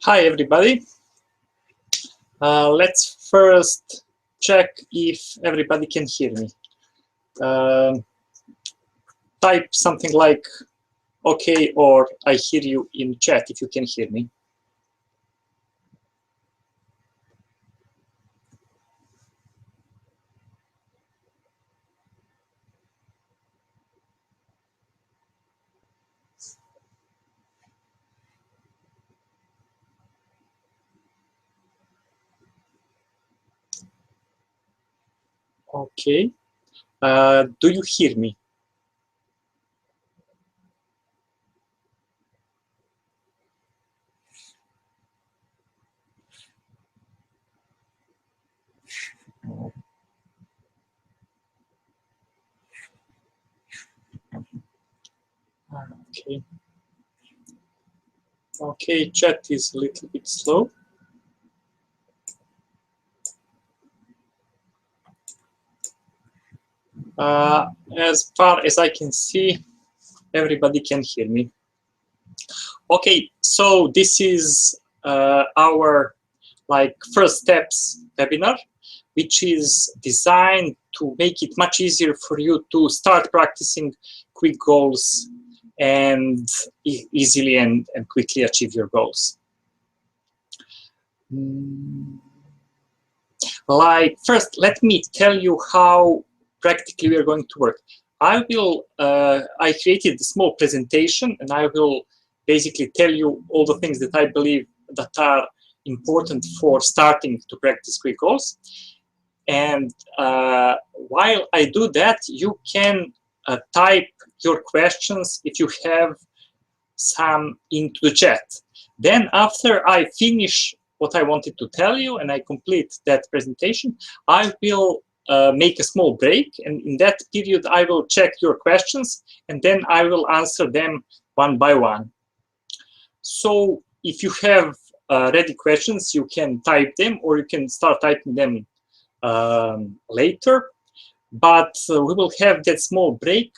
Hi everybody. Let's first check if everybody can hear me. Type something like okay or I hear you in chat if you can hear me. Okay. Do you hear me? Okay. Okay, chat is a little bit slow. As far as I can see, everybody can hear me. Okay, so this is our first steps webinar, which is designed to make it much easier for you to start practicing quick goals and easily and quickly achieve your goals. First, let me tell you how practically we are going to work. I created a small presentation and I will basically tell you all the things that I believe that are important for starting to practice quick goals. And while I do that, you can type your questions if you have some into the chat. Then after I finish what I wanted to tell you and I complete that presentation, I will make a small break, and in that period I will check your questions and then I will answer them one by one. So if you have ready questions, you can type them or you can start typing them later, but we will have that small break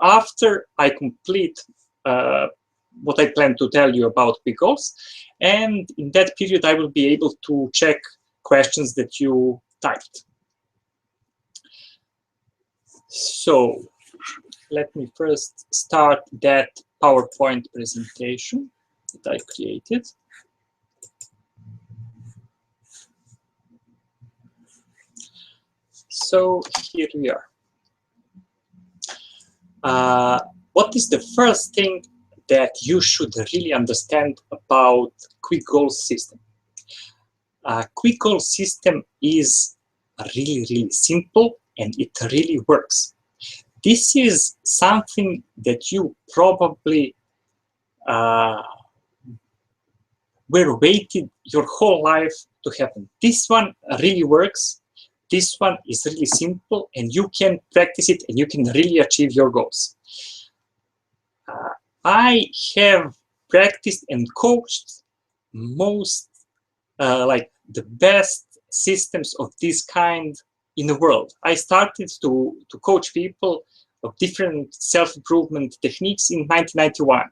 after I complete what I plan to tell you about quick goals, and in that period I will be able to check questions that you typed. So let me first start that PowerPoint presentation that I created. So here we are. What is the first thing that you should really understand about quick goal system? Quick goal system is really, really simple and it really works. This is something that you probably were waiting your whole life to happen. This one really works. This one is really simple and you can practice it and you can really achieve your goals. I have practiced and coached most, the best systems of this kind in the world. I started to coach people of different self-improvement techniques in 1991.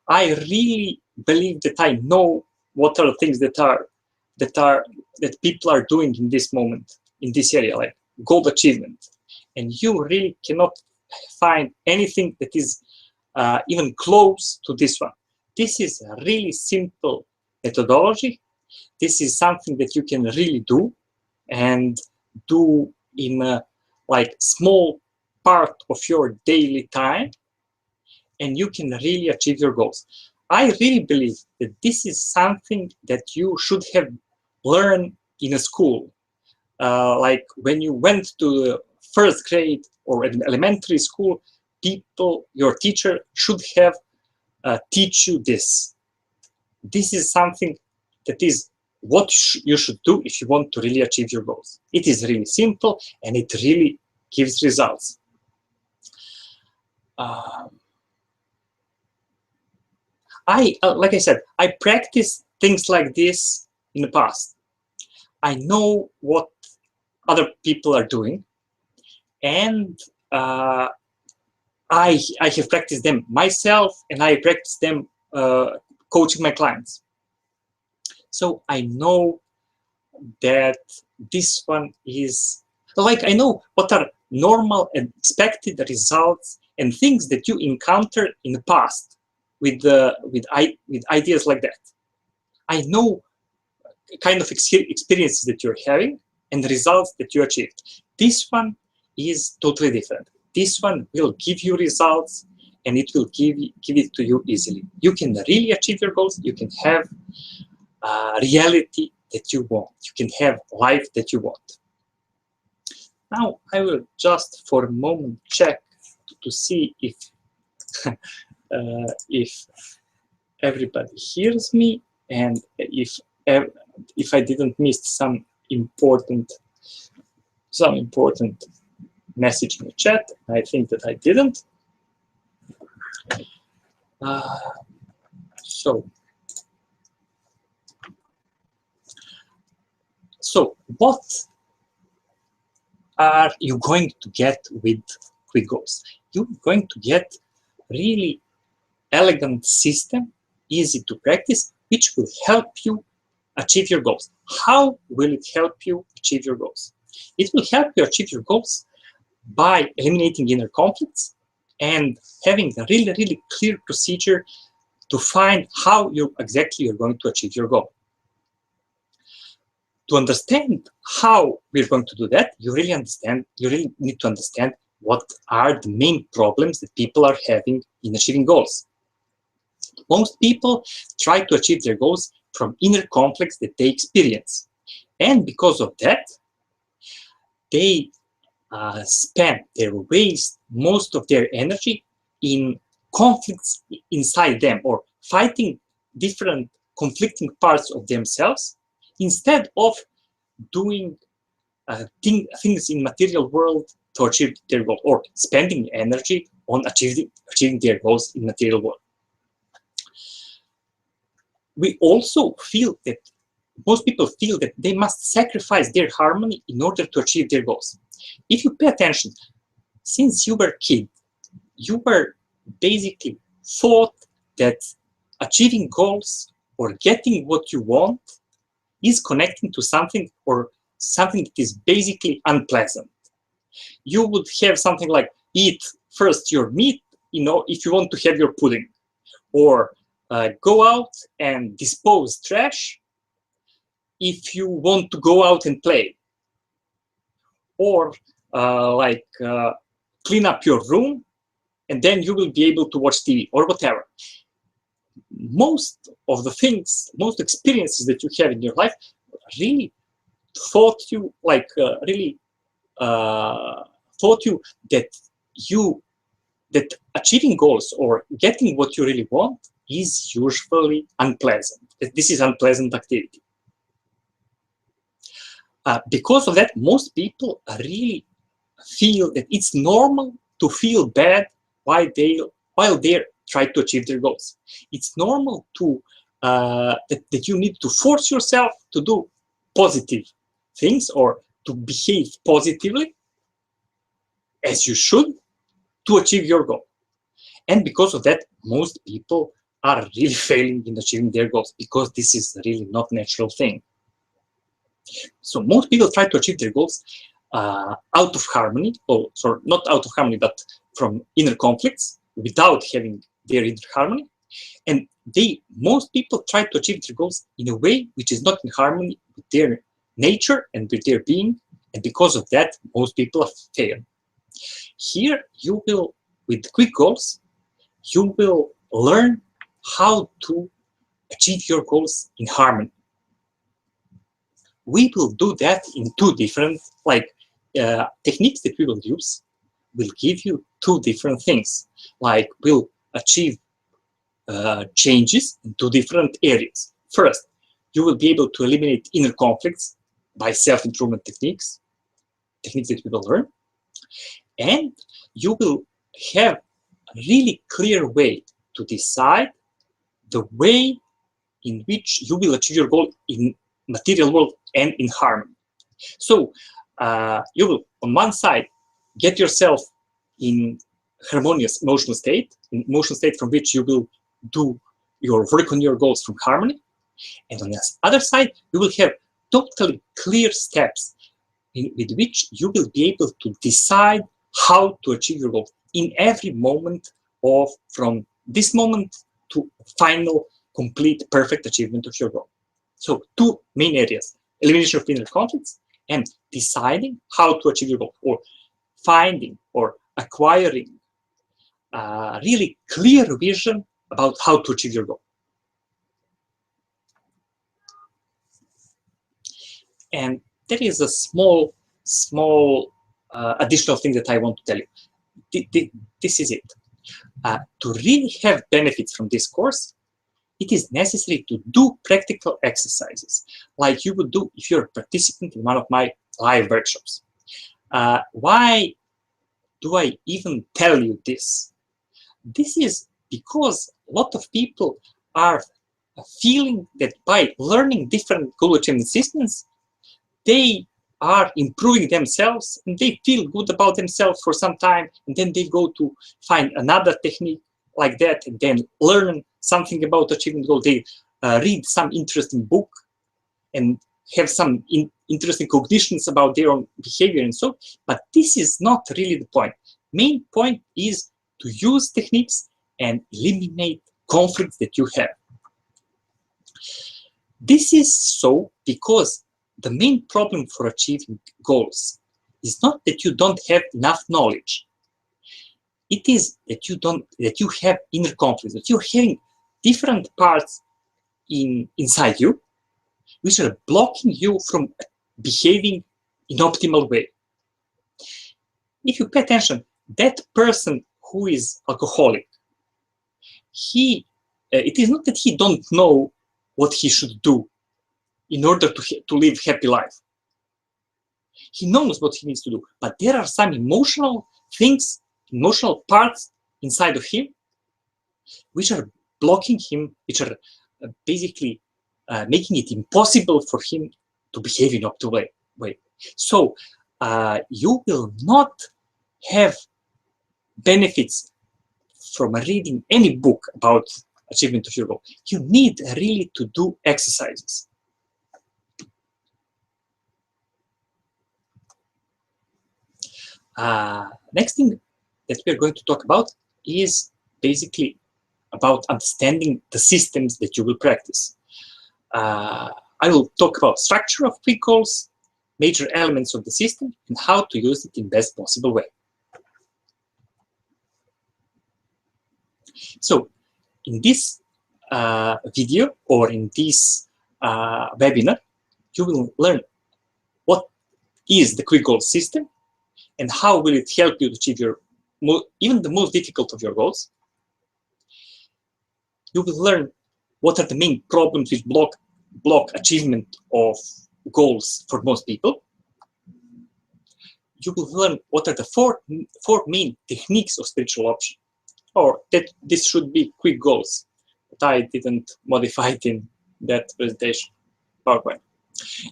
I really believe that I know what are the things that people are doing in this moment, in this area, like goal achievement. And you really cannot find anything that is even close to this one. This is a really simple methodology. This is something that you can really do and do in a small part of your daily time, and you can really achieve your goals. I really believe that this is something that you should have learned in a school. Like when you went to the first grade or in elementary school, your teacher should have teach you this. This is something that is what you should do if you want to really achieve your goals. It is really simple and it really gives results. Like I said, I practiced things like this in the past. I know what other people are doing, and I have practiced them myself, and I practice them coaching my clients. So I know that this one is, like, I know what are normal and expected results and things that you encountered in the past with ideas like that. I know kind of experiences that you're having and the results that you achieved. This one is totally different. This one will give you results, and it will give it to you easily. You can really achieve your goals. You can have reality that you want. You can have life that you want. Now I will just for a moment check to see if if everybody hears me, and if I didn't miss some important message in the chat. I think that I didn't. So what are you going to get with quick goals? You're going to get really elegant system, easy to practice, which will help you achieve your goals. How will it help you achieve your goals? It will help you achieve your goals by eliminating inner conflicts and having a really, really clear procedure to find how exactly you're going to achieve your goal. To understand how we're going to do that, you really need to understand what are the main problems that people are having in achieving goals. Most people try to achieve their goals from inner conflicts that they experience. And because of that, they waste most of their energy in conflicts inside them, or fighting different conflicting parts of themselves, instead of doing things in material world to achieve their goal, or spending energy on achieving their goals in material world. We also feel that most people feel that they must sacrifice their harmony in order to achieve their goals. If you pay attention, since you were a kid, you were basically thought that achieving goals or getting what you want is connecting to something, or something that is basically unpleasant. You would have something like eat first your meat, if you want to have your pudding, or go out and dispose trash if you want to go out and play, or clean up your room and then you will be able to watch TV, or whatever. Most of the things, most experiences that you have in your life really taught you, that achieving goals or getting what you really want is usually unpleasant. This is unpleasant activity. Because of that, most people really feel that it's normal to feel bad while they're trying to achieve their goals. It's normal to that you need to force yourself to do positive things, or to behave positively as you should to achieve your goal. And because of that, most people are really failing in achieving their goals, because this is really not a natural thing. So most people try to achieve their goals out of harmony, or sorry, not out of harmony, but from inner conflicts, without having their inner harmony. And most people try to achieve their goals in a way which is not in harmony with their nature and with their being, and because of that, most people fail. Here, you will, with quick goals, you will learn how to achieve your goals in harmony. We will do that in two different techniques that we will use. Will give you two different things. We'll achieve changes in two different areas. First, you will be able to eliminate inner conflicts by self-improvement techniques that we will learn. And you will have a really clear way to decide the way in which you will achieve your goal in material world and in harmony. So you will, on one side, get yourself in harmonious emotional state from which you will do your work on your goals from harmony. And on the other side, you will have totally clear steps with which you will be able to decide how to achieve your goal in every moment from this moment to final, complete, perfect achievement of your goal. So two main areas: elimination of inner conflicts and deciding how to achieve your goal, or finding or acquiring a really clear vision about how to achieve your goal. And there is a small additional thing that I want to tell you. This is it. To really have benefits from this course, it is necessary to do practical exercises, like you would do if you're a participant in one of my live workshops. Why do I even tell you this? This is because a lot of people are feeling that by learning different goal achievement systems, they are improving themselves and they feel good about themselves for some time, and then they go to find another technique like that and then learn something about achieving goal. They read some interesting book and have some interesting cognitions about their own behavior and so, but this is not really the point. Main point is to use techniques and eliminate conflicts that you have. This is so because the main problem for achieving goals is not that you don't have enough knowledge. It is that you have inner conflicts, that you're having different parts inside you which are blocking you from behaving in optimal way. If you pay attention, that person who is alcoholic, it is not that he don't know what he should do in order to live a happy life. He knows what he needs to do, but there are some emotional things, emotional parts inside of him which are blocking him, which are basically making it impossible for him to behave in optimal way. So you will not have benefits from reading any book about achievement of your goal. You need really to do exercises. Next thing that we're going to talk about is basically about understanding the systems that you will practice. I will talk about structure of quick goals, major elements of the system, and how to use it in best possible way. So in this video or in this webinar, you will learn what is the quick goal system and how will it help you to achieve your even the most difficult of your goals. You will learn what are the main problems which block achievement of goals for most people. You will learn what are the four main techniques of spiritual option, or that this should be quick goals, but I didn't modify it in that presentation PowerPoint,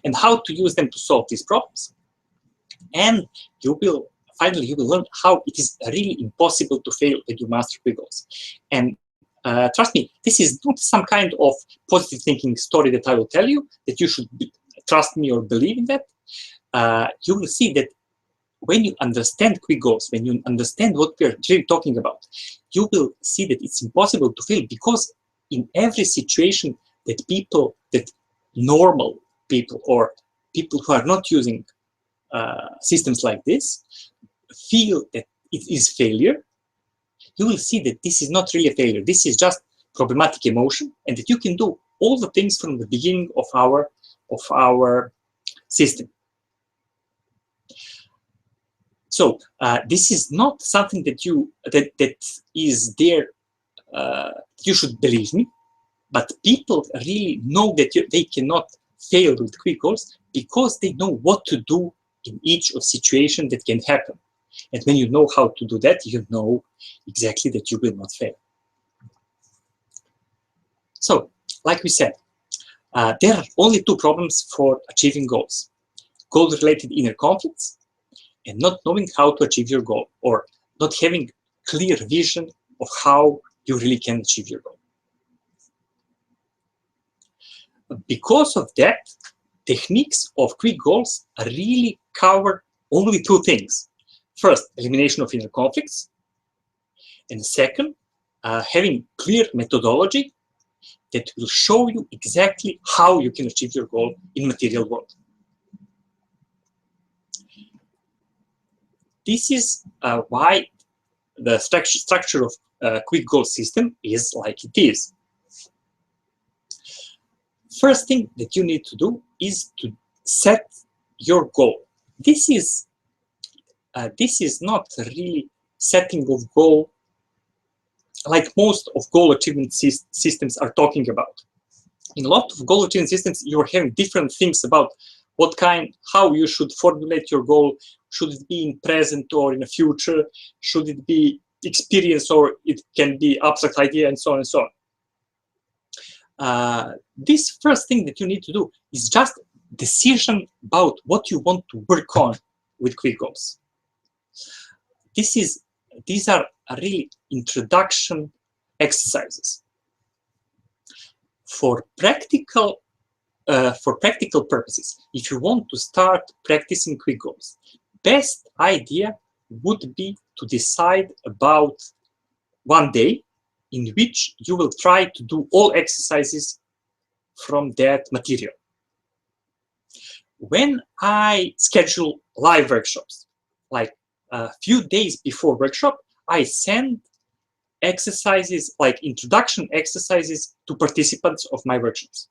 and how to use them to solve these problems. And finally you will learn how it is really impossible to fail when you master quick goals. And trust me, this is not some kind of positive thinking story that I will tell you, that you should trust me or believe in that. You will see that when you understand quick goals, when you understand what we are really talking about, you will see that it's impossible to fail, because in every situation that normal people or people who are not using systems like this feel that it is failure, you will see that this is not really a failure. This is just problematic emotion, and that you can do all the things from the beginning of our system. So this is not something that is there. You should believe me, but people really know that they cannot fail with quick goals because they know what to do in each of situations that can happen. And when you know how to do that, you know exactly that you will not fail. So, like we said, there are only two problems for achieving goals: goal-related inner conflicts and not knowing how to achieve your goal, or not having clear vision of how you really can achieve your goal. because of that, techniques of quick goals really cover only two things. First, elimination of inner conflicts. And second, having clear methodology that will show you exactly how you can achieve your goal in material world. This is why the structure of quick goal system is like it is. First thing that you need to do is to set your goal. This is not really setting of goal like most of goal achievement systems are talking about. In a lot of goal achievement systems, you're having different things about how you should formulate your goal. Should it be in present or in the future? Should it be experience or it can be abstract idea, and so on and so on. This first thing that you need to do is just decision about what you want to work on with quick goals. These are really introduction exercises. For practical purposes, if you want to start practicing quick goals, best idea would be to decide about one day in which you will try to do all exercises from that material. When I schedule live workshops, like a few days before workshop, I send exercises like introduction exercises to participants of my workshops.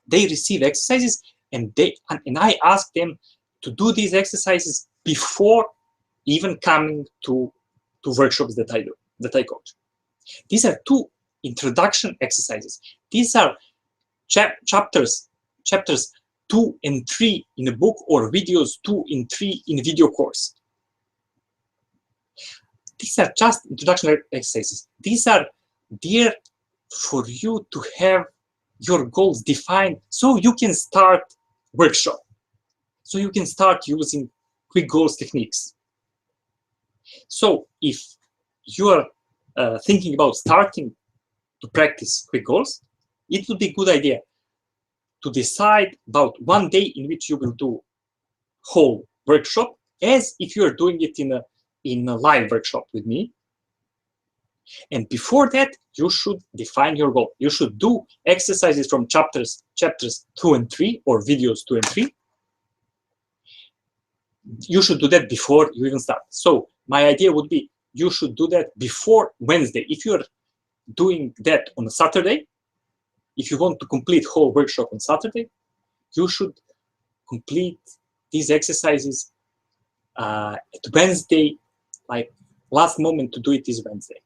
They receive exercises and I ask them to do these exercises before even coming to workshops that I coach. These are two introduction exercises. These are chapters 2 and 3 in a book, or videos 2 and 3 in a video course. These are just introduction exercises. These are there for you to have your goals defined so you can start workshop, so you can start using quick goals techniques. So if you are thinking about starting to practice quick goals, it would be a good idea to decide about one day in which you will do whole workshop, as if you are doing it in a live workshop with me. And before that, you should define your goal. You should do exercises from chapters 2 and 3, or videos 2 and 3. You should do that before you even start. So my idea would be you should do that before Wednesday. If you're doing that on a Saturday, if you want to complete whole workshop on Saturday, you should complete these exercises at Wednesday, like last moment to do it is Wednesday.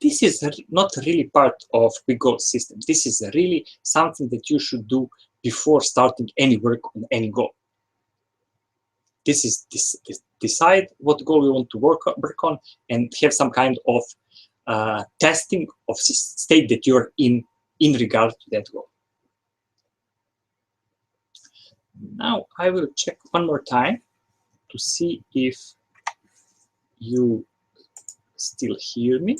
This is not really part of quick goals system. This is really something that you should do before starting any work on any goal. This is decide what goal you want to work on and have some kind of testing of state that you're in regard to that goal. Now I will check one more time to see if you still hear me,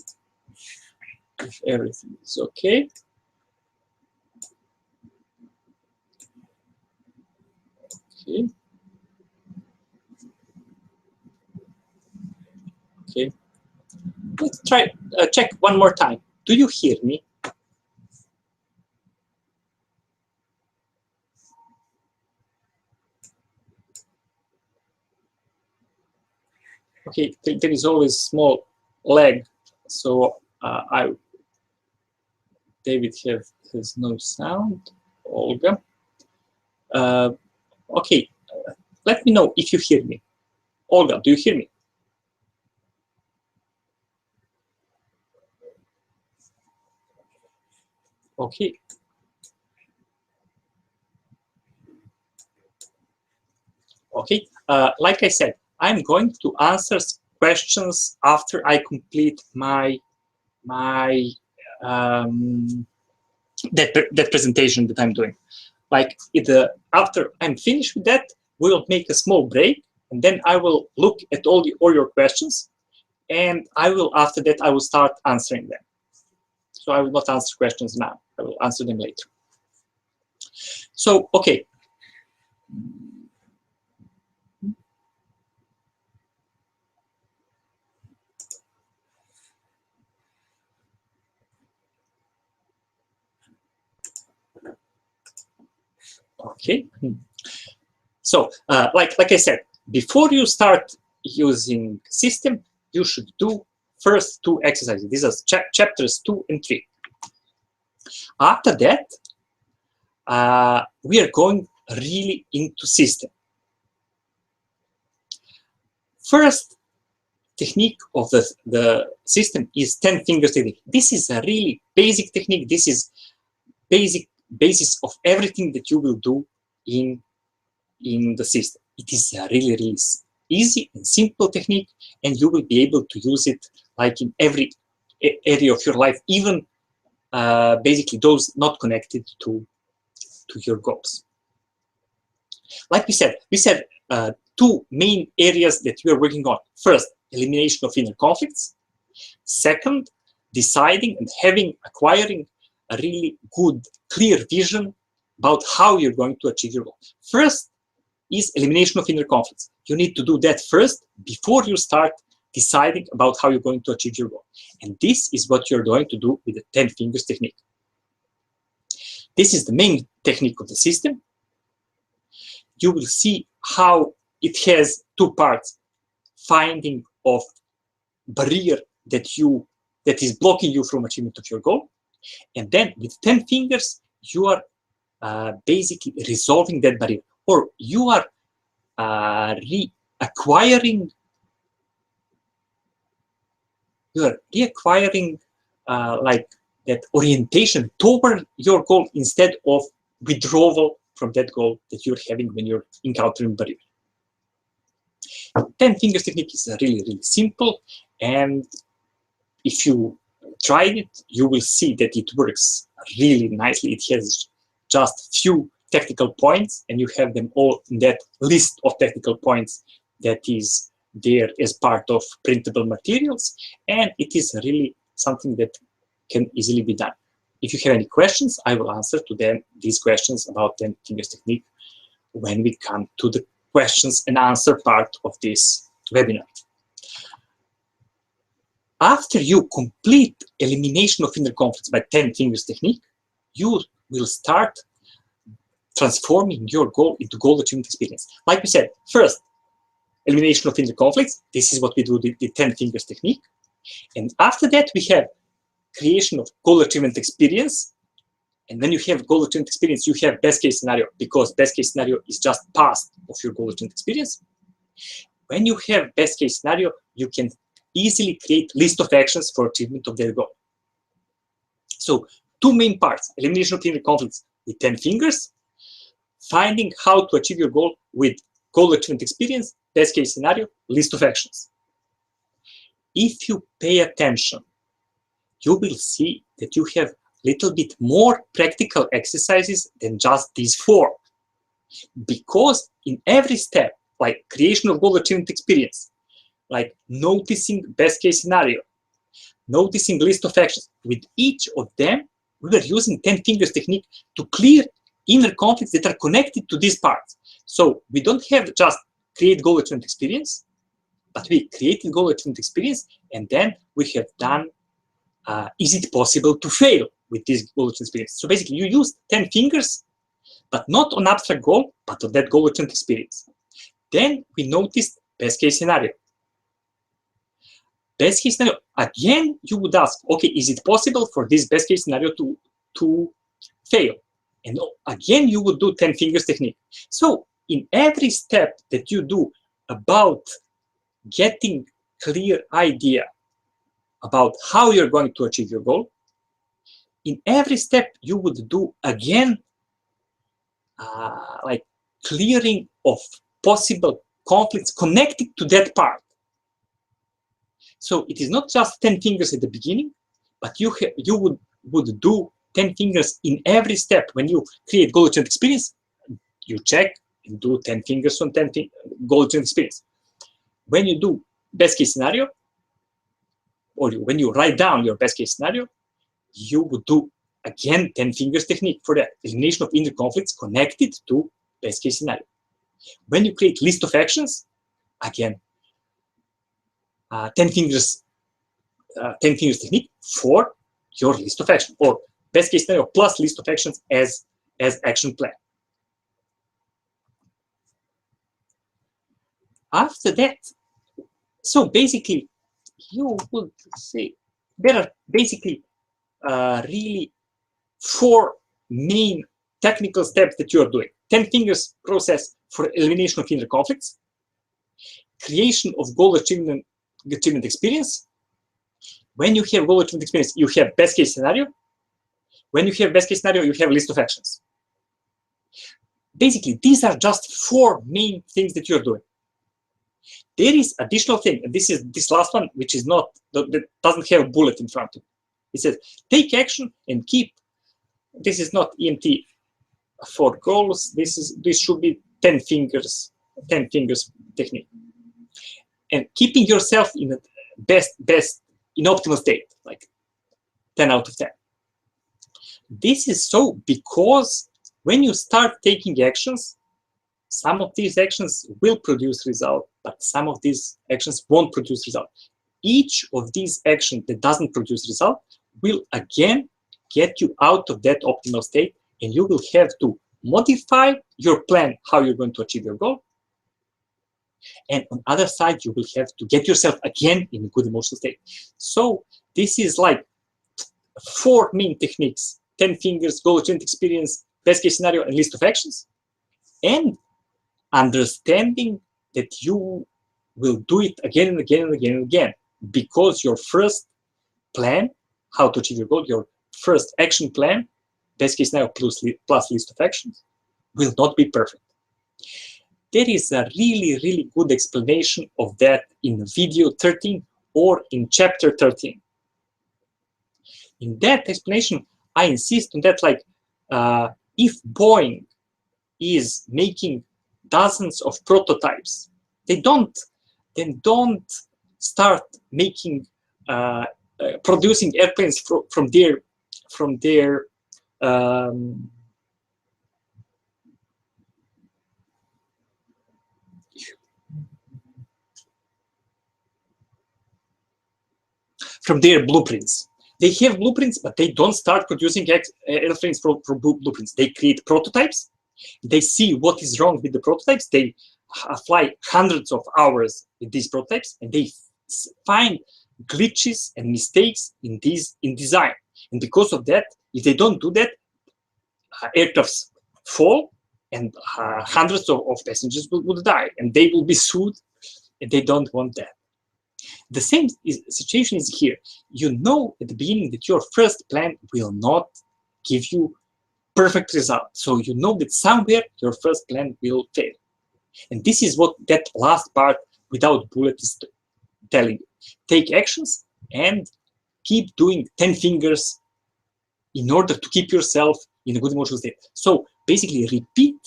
if everything is okay. Okay. Okay. Let's try check one more time. Do you hear me? Okay, there is always small lag, so David has no sound. Olga. Okay, let me know if you hear me. Olga, do you hear me? Okay. Okay, like I said, I'm going to answer questions after I complete that presentation that I'm doing. Like after I'm finished with that, we'll make a small break, and then I will look at all your questions, and after that I will start answering them. So I will not answer questions now. I will answer them later. So, okay. Okay. So, like I said, before you start using system, you should do first 2 exercises. These are chapters 2 and 3. After that, we are going really into system. First technique of the system is 10 fingers technique. This is a really basic technique. This is basis of everything that you will do in the system. It is a really, really easy and simple technique, and you will be able to use it like in every area of your life, even basically those not connected to your goals. Like we said 2 main areas that we are working on. First, elimination of inner conflicts. Second, deciding and acquiring a really good, clear vision about how you're going to achieve your goal. First is elimination of inner conflicts. You need to do that first before you start deciding about how you're going to achieve your goal. And this is what you're going to do with the 10 fingers technique. This is the main technique of the system. You will see how it has 2 parts. Finding of barrier that is blocking you from achievement of your goal. And then with 10 fingers, you are basically resolving that barrier, or you are reacquiring like that orientation toward your goal instead of withdrawal from that goal that you're having when you're encountering barrier. 10 fingers technique is really, really simple, and if you tried it, you will see that it works really nicely. It has just few technical points, and you have them all in that list of technical points that is there as part of printable materials, and it is really something that can easily be done. If you have any questions, I will answer to them these questions about 10 fingers technique when we come to the questions and answer part of this webinar. After you complete elimination of inner conflicts by 10 fingers technique, you will start transforming your goal into goal achievement experience. Like we said, first, elimination of inner conflicts. This is what we do with the 10 fingers technique. And after that, we have creation of goal achievement experience. And when you have goal achievement experience, you have best case scenario, because best case scenario is just past of your goal achievement experience. When you have best case scenario, you can easily create list of actions for achievement of their goal. So 2 main parts: elimination of inner conflicts with 10 fingers, finding how to achieve your goal with goal achievement experience, best case scenario, list of actions. If you pay attention, you will see that you have little bit more practical exercises than just these 4. Because in every step, like creation of goal achievement experience, like noticing best case scenario, noticing list of actions, with each of them, we were using 10 fingers technique to clear inner conflicts that are connected to these parts. So we don't have just create goal achievement experience, but we created goal achievement experience, and then we have done is it possible to fail with this goal achievement experience. So basically you use 10 fingers, but not on abstract goal, but on that goal achievement experience. Then we noticed best case scenario. Best case scenario, again, you would ask, okay, is it possible for this best case scenario to fail? And again, you would do 10 fingers technique. So in every step that you do about getting clear idea about how you're going to achieve your goal, in every step you would do again like clearing of possible conflicts connected to that part. So it is not just 10 fingers at the beginning, but you would do 10 fingers in every step. When you create goal achievement experience, you check and do 10 fingers on 10 goal achievement experience. When you do best case scenario, or when you write down your best case scenario, you would do again 10 fingers technique for that elimination of inner conflicts connected to best case scenario. When you create list of actions, again 10 fingers technique for your list of actions, or best case scenario plus list of actions as action plan. After that, so basically you would say there are basically really 4 main technical steps that you are doing. 10 fingers process for elimination of inner conflicts, creation of goal achievement experience. When you have goal achievement experience, you have best case scenario. When you have best case scenario, you have a list of actions. Basically, these are just 4 main things that you're doing. There is additional thing, and this is this last one, which is not, that doesn't have a bullet in front of it. It says, take action and keep, this is not EMT for goals, this should be 10 fingers technique. And keeping yourself in a in optimal state, like 10 out of 10. This is so because when you start taking actions, some of these actions will produce result, but some of these actions won't produce result. Each of these actions that doesn't produce result will again get you out of that optimal state, and you will have to modify your plan, how you're going to achieve your goal. And on the other side, you will have to get yourself again in a good emotional state. So this is like 4 main techniques: 10 fingers, goal achievement experience, best case scenario, and list of actions. And understanding that you will do it again and again and again and again, because your first plan, how to achieve your goal, your first action plan, best case scenario plus list of actions, will not be perfect. There is a really, really good explanation of that in video 13 or in chapter 13. In that explanation, I insist on that, like, if Boeing is making dozens of prototypes, they don't start making producing airplanes from their blueprints. They have blueprints, but they don't start producing airplanes from blueprints. They create prototypes. They see what is wrong with the prototypes. They fly hundreds of hours with these prototypes, and they find glitches and mistakes in design. And because of that, if they don't do that, aircrafts fall, and hundreds of passengers will die, and they will be sued, and they don't want that. The same situation is here. You know at the beginning that your first plan will not give you perfect result. So you know that somewhere your first plan will fail. And this is what that last part without bullet is telling you. Take actions and keep doing 10 fingers in order to keep yourself in a good emotional state. So basically repeat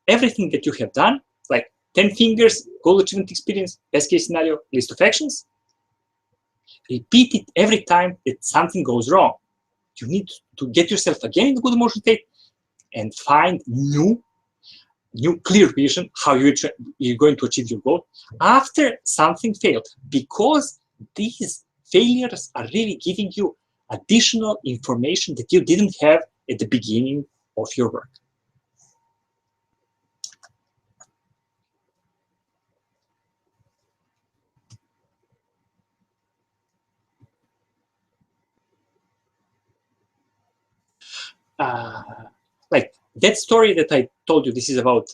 everything that you have done, like 10 fingers, goal achievement experience, best case scenario, list of actions. Repeat it every time that something goes wrong. You need to get yourself again in a good emotional state and find new clear vision how you're going to achieve your goal after something failed, because these failures are really giving you additional information that you didn't have at the beginning of your work. Like that story that I told you, this is about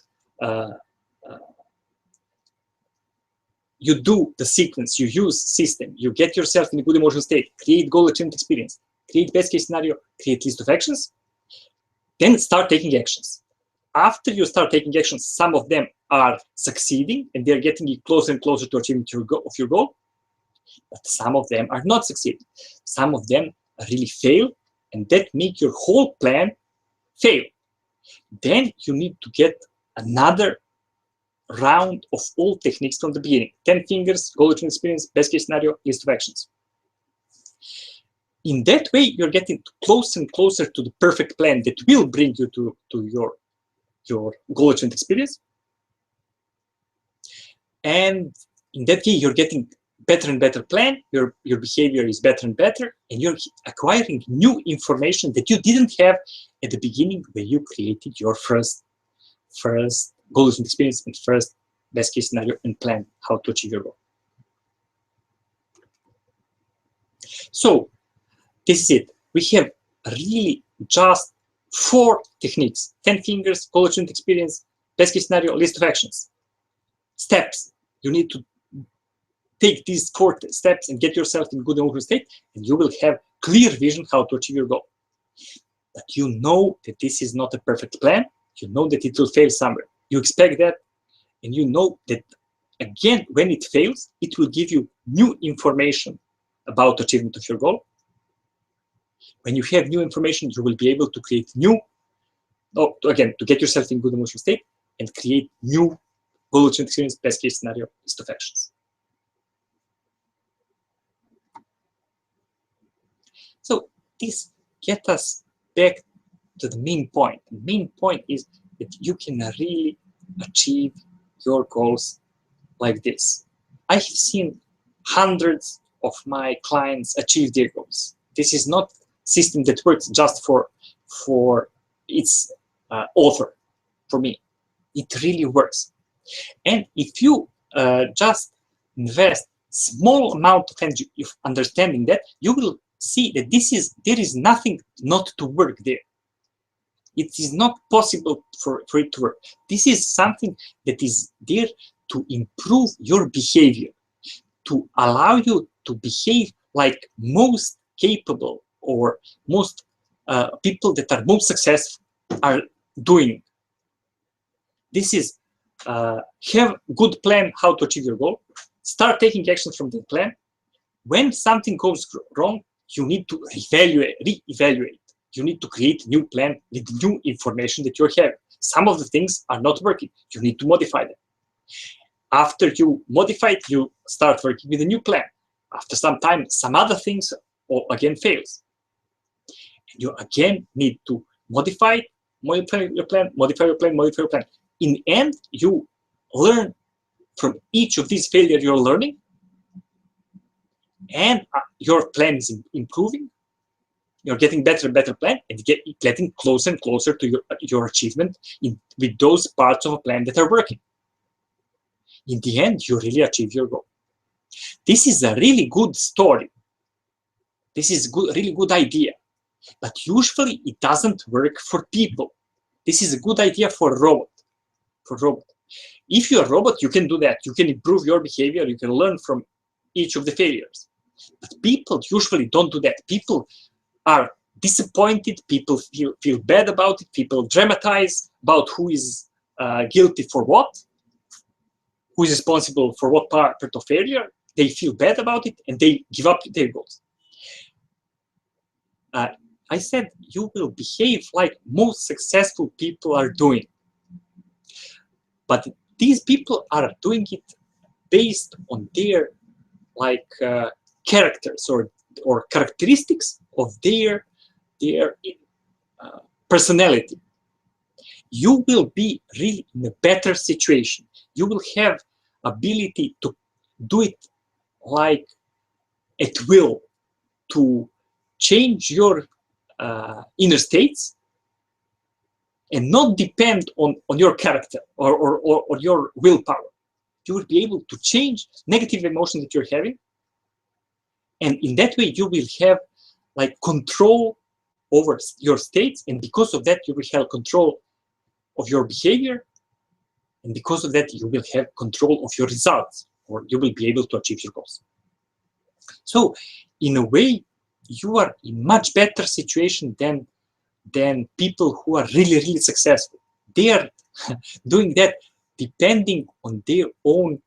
you do the sequence, you use system, you get yourself in a good emotional state, create goal achievement experience, create best case scenario, create list of actions, then start taking actions. After you start taking actions, some of them are succeeding and they're getting you closer and closer to achievement of your goal, but some of them are not succeeding. Some of them really fail, and that make your whole plan fail. Then you need to get another round of all techniques from the beginning. 10 fingers, goal achievement experience, best case scenario, list of actions. In that way, you're getting closer and closer to the perfect plan that will bring you to your goal achievement experience. And in that way, you're getting better and better plan, your behavior is better and better, and you're acquiring new information that you didn't have at the beginning when you created your first goal achievement experience and first best case scenario and plan how to achieve your goal. So this is it. We have really just 4 techniques: 10 fingers, goal achievement experience, best case scenario, list of actions, steps. You need to take these 4 steps and get yourself in good emotional state, and you will have clear vision how to achieve your goal. But you know that this is not a perfect plan. You know that it will fail somewhere. You expect that, and you know that, again, when it fails, it will give you new information about achievement of your goal. When you have new information, you will be able to create new, again, to get yourself in good emotional state and create new goal achievement experience, best case scenario, list of actions. So this gets us back to the main point. The main point is that you can really achieve your goals like this. I have seen hundreds of my clients achieve their goals. This is not a system that works just for its author, for me. It really works. And if you just invest small amount of energy of understanding that, you will see that there is nothing not to work there. It is not possible for it to work. This is something that is there to improve your behavior, to allow you to behave like most capable or most people that are most successful are doing. This is have good plan how to achieve your goal. Start taking action from the plan. When something goes wrong, you need to re-evaluate. You need to create a new plan with new information that you're having. Some of the things are not working. You need to modify them. After you modify it, you start working with a new plan. After some time, some other things again fails. And you again need to modify your plan, modify your plan, modify your plan. In the end, you learn from each of these failures you're learning, and your plan is improving. You're getting better and better plan, and getting closer and closer to your achievement with those parts of a plan that are working. In the end, you really achieve your goal. This is a really good story. This is really good idea, but usually it doesn't work for people. This is a good idea for a robot. If you're a robot, you can do that. You can improve your behavior. You can learn from each of the failures. But people usually don't do that. People are disappointed. People feel bad about it. People dramatize about who is guilty for what, who is responsible for what part of failure. They feel bad about it, and they give up their goals. I said you will behave like most successful people are doing. But these people are doing it based on their characters or characteristics of their personality. You will be really in a better situation. You will have ability to do it like at will, to change your inner states and not depend on your character or your willpower. You will be able to change negative emotions that you're having, and in that way you will have control over your states, and because of that you will have control of your behavior, and because of that you will have control of your results, or you will be able to achieve your goals. So in a way, you are in much better situation than people who are really, really successful. They are doing that depending on their own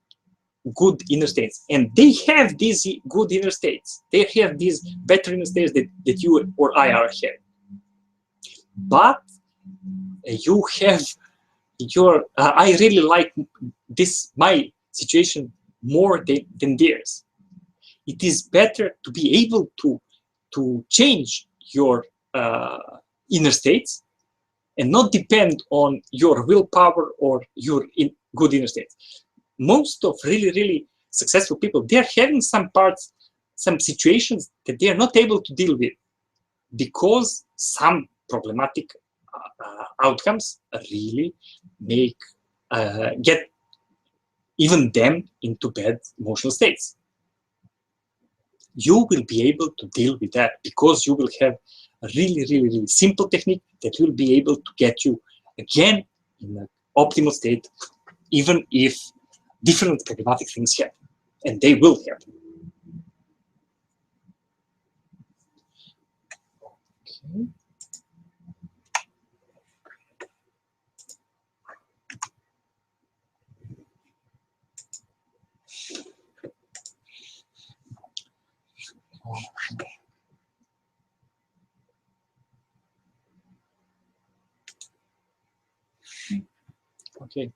good inner states. And they have these good inner states. They have these better inner states that you or I are having. But you have your, I really like my situation more than theirs. It is better to be able to to change your inner states and not depend on your willpower or your good inner states. Most of really successful people, they're having some parts, some situations that they are not able to deal with because some problematic outcomes really make get even them into bad emotional states. You will be able to deal with that because you will have a really simple technique that will be able to get you again in an optimal state, even if different problematic things happen, and they will happen. Okay. Okay.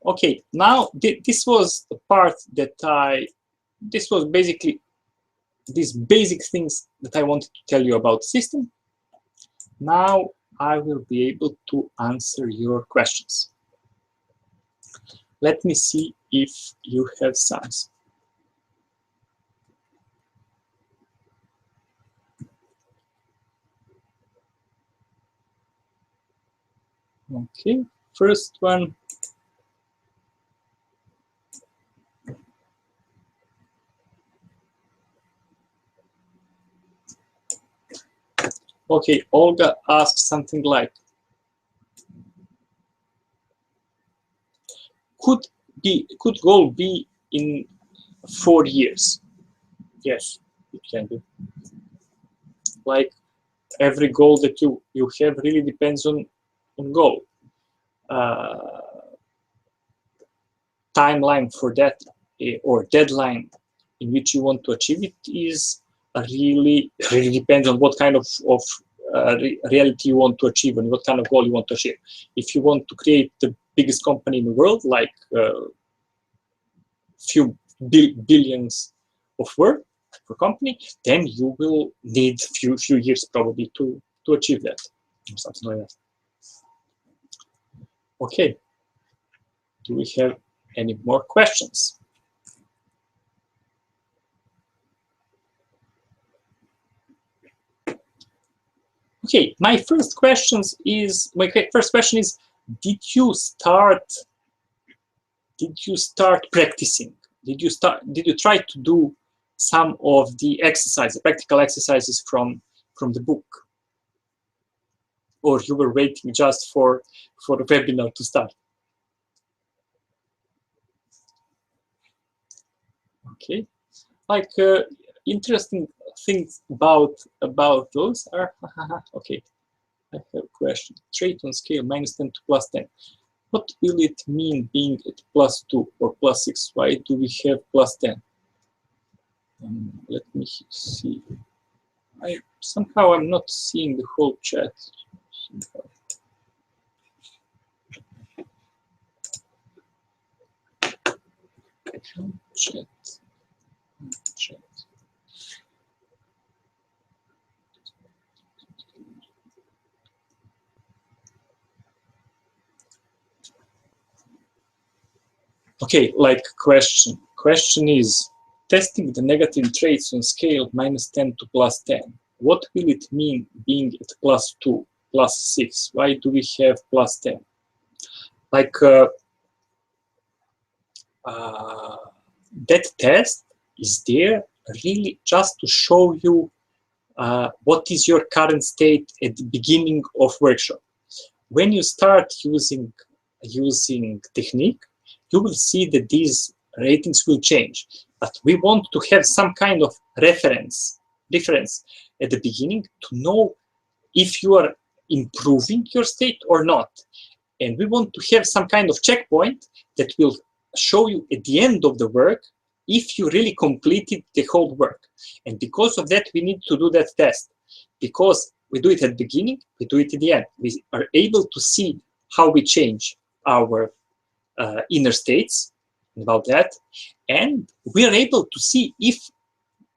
Okay, now this was the part that this was basically these basic things that I wanted to tell you about the system. Now I will be able to answer your questions. Let me see if you have some. Okay, first one. Okay, Olga asked something like, could goal be in 4 years? Yes, it can be. Like every goal that you have really depends on goal. Timeline for that or deadline in which you want to achieve it is really depends on what kind of reality you want to achieve and what kind of goal you want to achieve. If you want to create the biggest company in the world, like few billions of work per company, then you will need few years probably to achieve that, or something like that. Okay, do we have any more questions? Okay, my first question is, did you start practicing? Did you try to do some of the exercises, practical exercises from the book? Or you were waiting just for the webinar to start? Okay, like interesting things about those are, okay, I have a question. Trait on scale -10 to +10. What will it mean being at +2 or +6? Why do we have +10? Let me see. Somehow I'm not seeing the whole chat. Chat. Okay, like question. Question is, testing the negative traits on scale -10 to +10. What will it mean being at +2, +6? Why do we have +10? Like that test is there really just to show you what is your current state at the beginning of workshop. When you start using Technique, you will see that these ratings will change. But we want to have some kind of reference at the beginning to know if you are improving your state or not. And we want to have some kind of checkpoint that will show you at the end of the work if you really completed the whole work. And because of that, we need to do that test. Because we do it at the beginning, we do it at the end. We are able to see how we change our inner states about that. And we are able to see if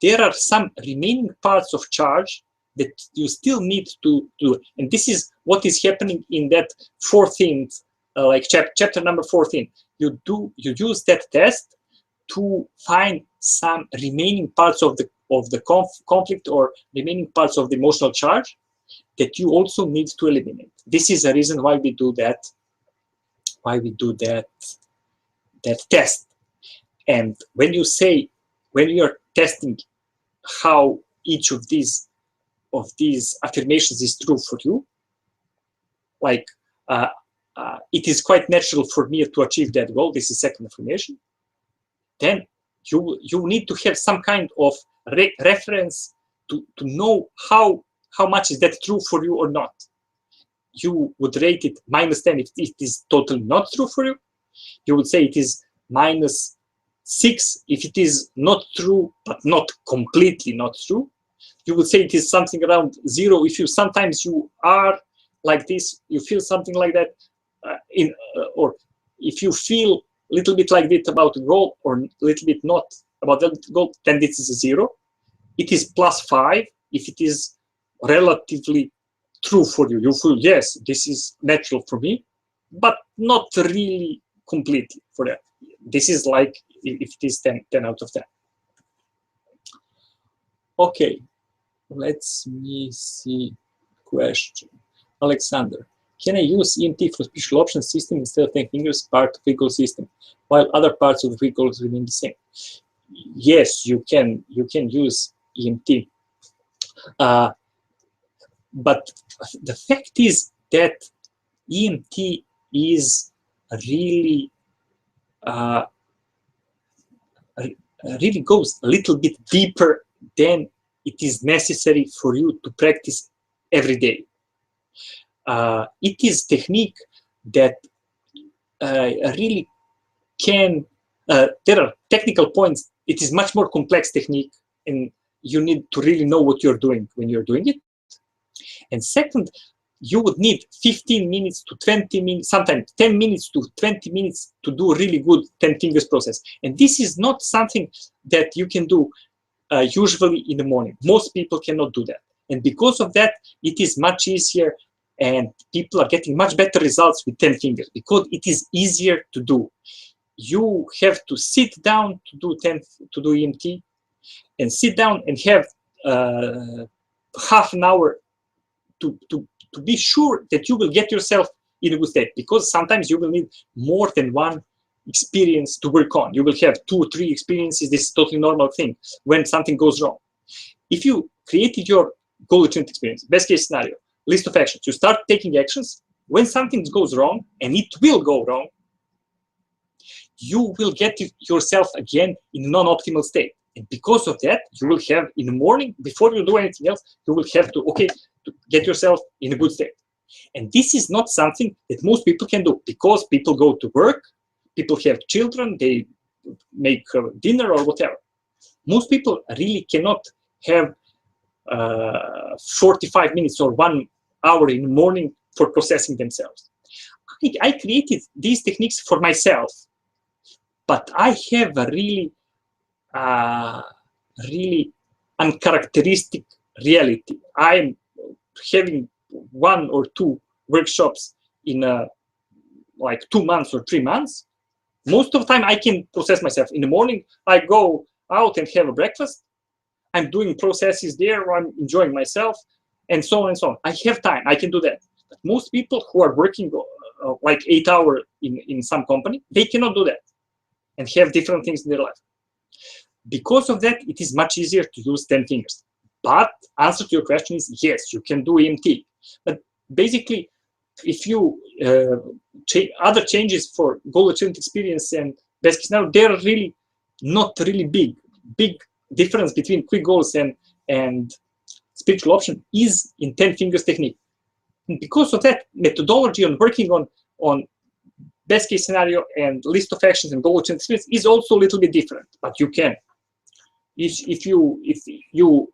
there are some remaining parts of charge that you still need to do. And this is what is happening in that 14th, like chapter number 14. You use that test to find some remaining parts of the conflict or remaining parts of the emotional charge that you also need to eliminate. This is the reason why we do that. That test. And when you are testing how each of these affirmations is true for you, like it is quite natural for me to achieve that goal. This is second affirmation. Then you need to have some kind of reference to know how much is that true for you or not. You would rate it -10 if it is totally not true for you. You would say it is -6 if it is not true, but not completely not true. You would say it is something around 0 if sometimes you are like this, you feel something like that, or if you feel a little bit like this about the goal or a little bit not about that goal, then this is a 0. It is +5 if it is relatively true for you. You feel, yes, this is natural for me, but not really completely for that. This is like if it is 10 out of 10. Okay, let me see question. Alexander, can I use EMT for special option system instead of 10 fingers part of vehicle system, while other parts of the vehicles remain the same? Yes, you can use EMT. But the fact is that EMT is really really goes a little bit deeper than it is necessary for you to practice every day. It is technique that really can, there are technical points. It is much more complex technique, and you need to really know what you're doing when you're doing it. And second, you would need 15 minutes to 20 minutes, sometimes 10 minutes to 20 minutes to do really good 10 fingers process. And this is not something that you can do usually in the morning. Most people cannot do that. And because of that, it is much easier, and people are getting much better results with 10 fingers because it is easier to do. You have to sit down to do EMT, and sit down and have half an hour to be sure that you will get yourself in a good state, because sometimes you will need more than one experience to work on. You will have 2 or 3 experiences. This is a totally normal thing when something goes wrong. If you created your goal-achievement experience, best case scenario, list of actions, you start taking actions. When something goes wrong, and it will go wrong, you will get yourself again in a non-optimal state. And because of that, you will have in the morning, before you do anything else, you will have to, to get yourself in a good state. And this is not something that most people can do, because people go to work, people have children, they make dinner or whatever. Most people really cannot have 45 minutes or 1 hour in the morning for processing themselves. I created these techniques for myself, but I have a really uncharacteristic reality. I'm having 1 or 2 workshops in like 2 months or 3 months. Most of the time I can process myself. In the morning, I go out and have a breakfast. I'm doing processes there, or I'm enjoying myself, and so on and so on. I have time, I can do that. But most people who are working like 8 hours in some company, they cannot do that and have different things in their life. Because of that, it is much easier to use 10 fingers. But answer to your question is yes, you can do EMT. But basically, if you other changes for goal achievement experience and best case scenario, they're really not really big. Big difference between quick goals and spiritual option is in 10 fingers technique. And because of that, methodology on working on best case scenario and list of actions and goal achievement experience is also a little bit different. But you can, if you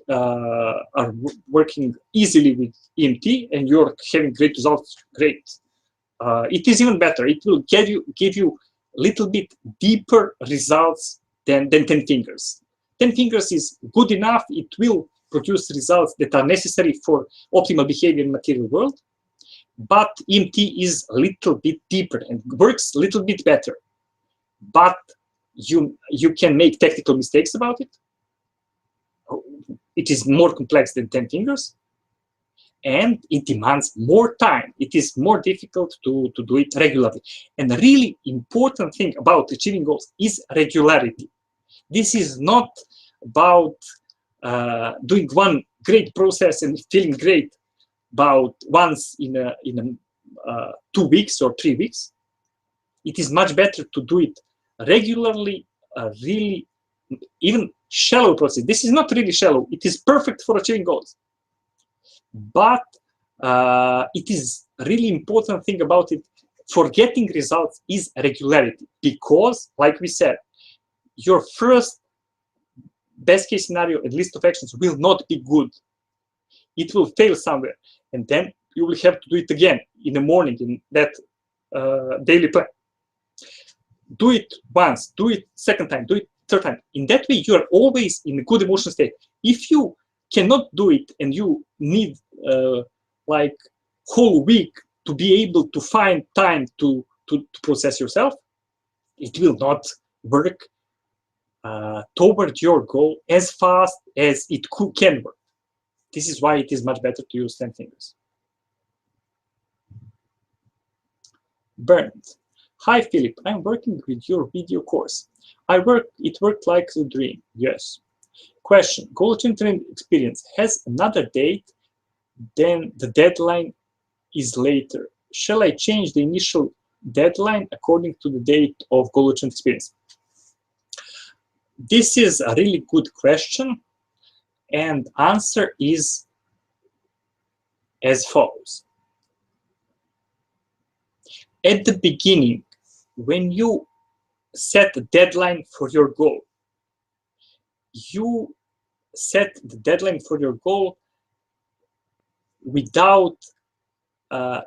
are working easily with EMT and you're having great results, great. It is even better. It will give you little bit deeper results than 10 fingers. 10 fingers is good enough. It will produce results that are necessary for optimal behavior in material world. But EMT is a little bit deeper and works a little bit better. But you can make technical mistakes about it. It is more complex than 10 fingers. And it demands more time. It is more difficult to do it regularly. And the really important thing about achieving goals is regularity. This is not about doing one great process and feeling great about once in 2 weeks or 3 weeks. It is much better to do it regularly, really, even shallow process. This is not really shallow. It is perfect for achieving goals. But it is really important thing about it for getting results is regularity, because, like we said, your first best case scenario and list of actions will not be good. It will fail somewhere, and then you will have to do it again in the morning in that daily plan. Do it once, do it second time, do it third time. In that way, you are always in a good emotional state. If you cannot do it and you need like whole week to be able to find time to process yourself, it will not work toward your goal as fast as it can work. This is why it is much better to use 10 fingers. Bernd. Hi, Philip. I'm working with your video course. It worked like a dream. Yes. Question. Goal achievement experience has another date, then the deadline is later. Shall I change the initial deadline according to the date of goal achievement experience? This is a really good question, and answer is as follows. At the beginning, when you set a deadline for your goal, you set the deadline for your goal without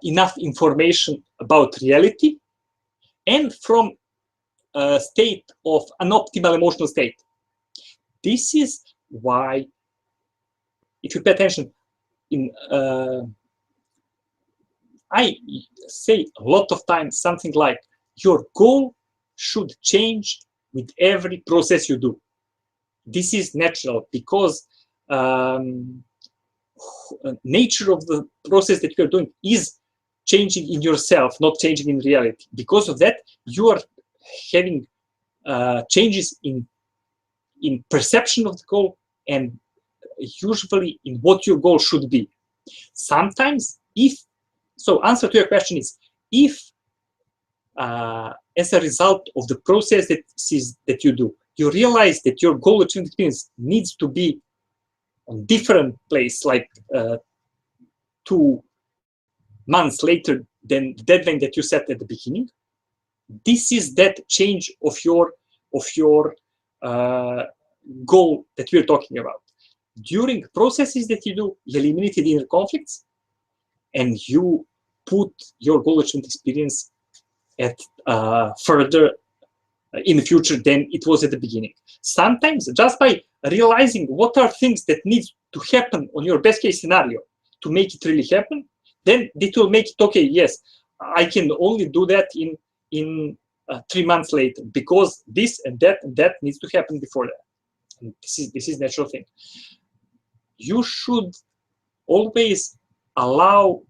enough information about reality and from a state of an optimal emotional state. This is why, if you pay attention, I say a lot of times something like, your goal should change with every process you do. This is natural because nature of the process that you're doing is changing in yourself, not changing in reality. Because of that, you are having changes in perception of the goal and usually in what your goal should be. Sometimes, so answer to your question is, if as a result of the process that you do, you realize that your goal achievement experience needs to be on different place, like 2 months later than the deadline that you set at the beginning, this is that change of your goal that we're talking about. During processes that you do, you eliminate the inner conflicts and you put your goal achievement experience at further in the future than it was at the beginning. Sometimes just by realizing what are things that need to happen on your best case scenario to make it really happen, then it will make it okay. Yes, I can only do that in 3 months later because this and that needs to happen before that. And this is natural thing. You should always allow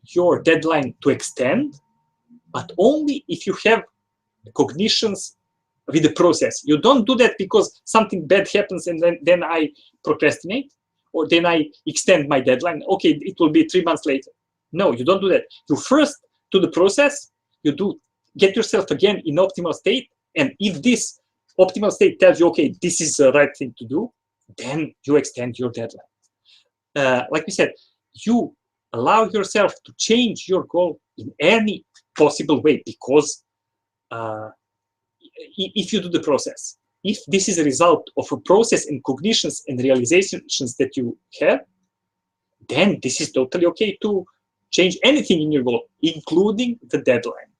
your deadline to extend, but only if you have cognitions with the process. You don't do that because something bad happens and then I procrastinate, or then I extend my deadline. Okay, it will be 3 months later. No, you don't do that. You first do the process, you get yourself again in optimal state, and if this optimal state tells you, okay, this is the right thing to do, then you extend your deadline. Like we said, you allow yourself to change your goal in any possible way, because if you do the process, if this is a result of a process and cognitions and realizations that you have, then this is totally okay to change anything in your goal, including the deadline.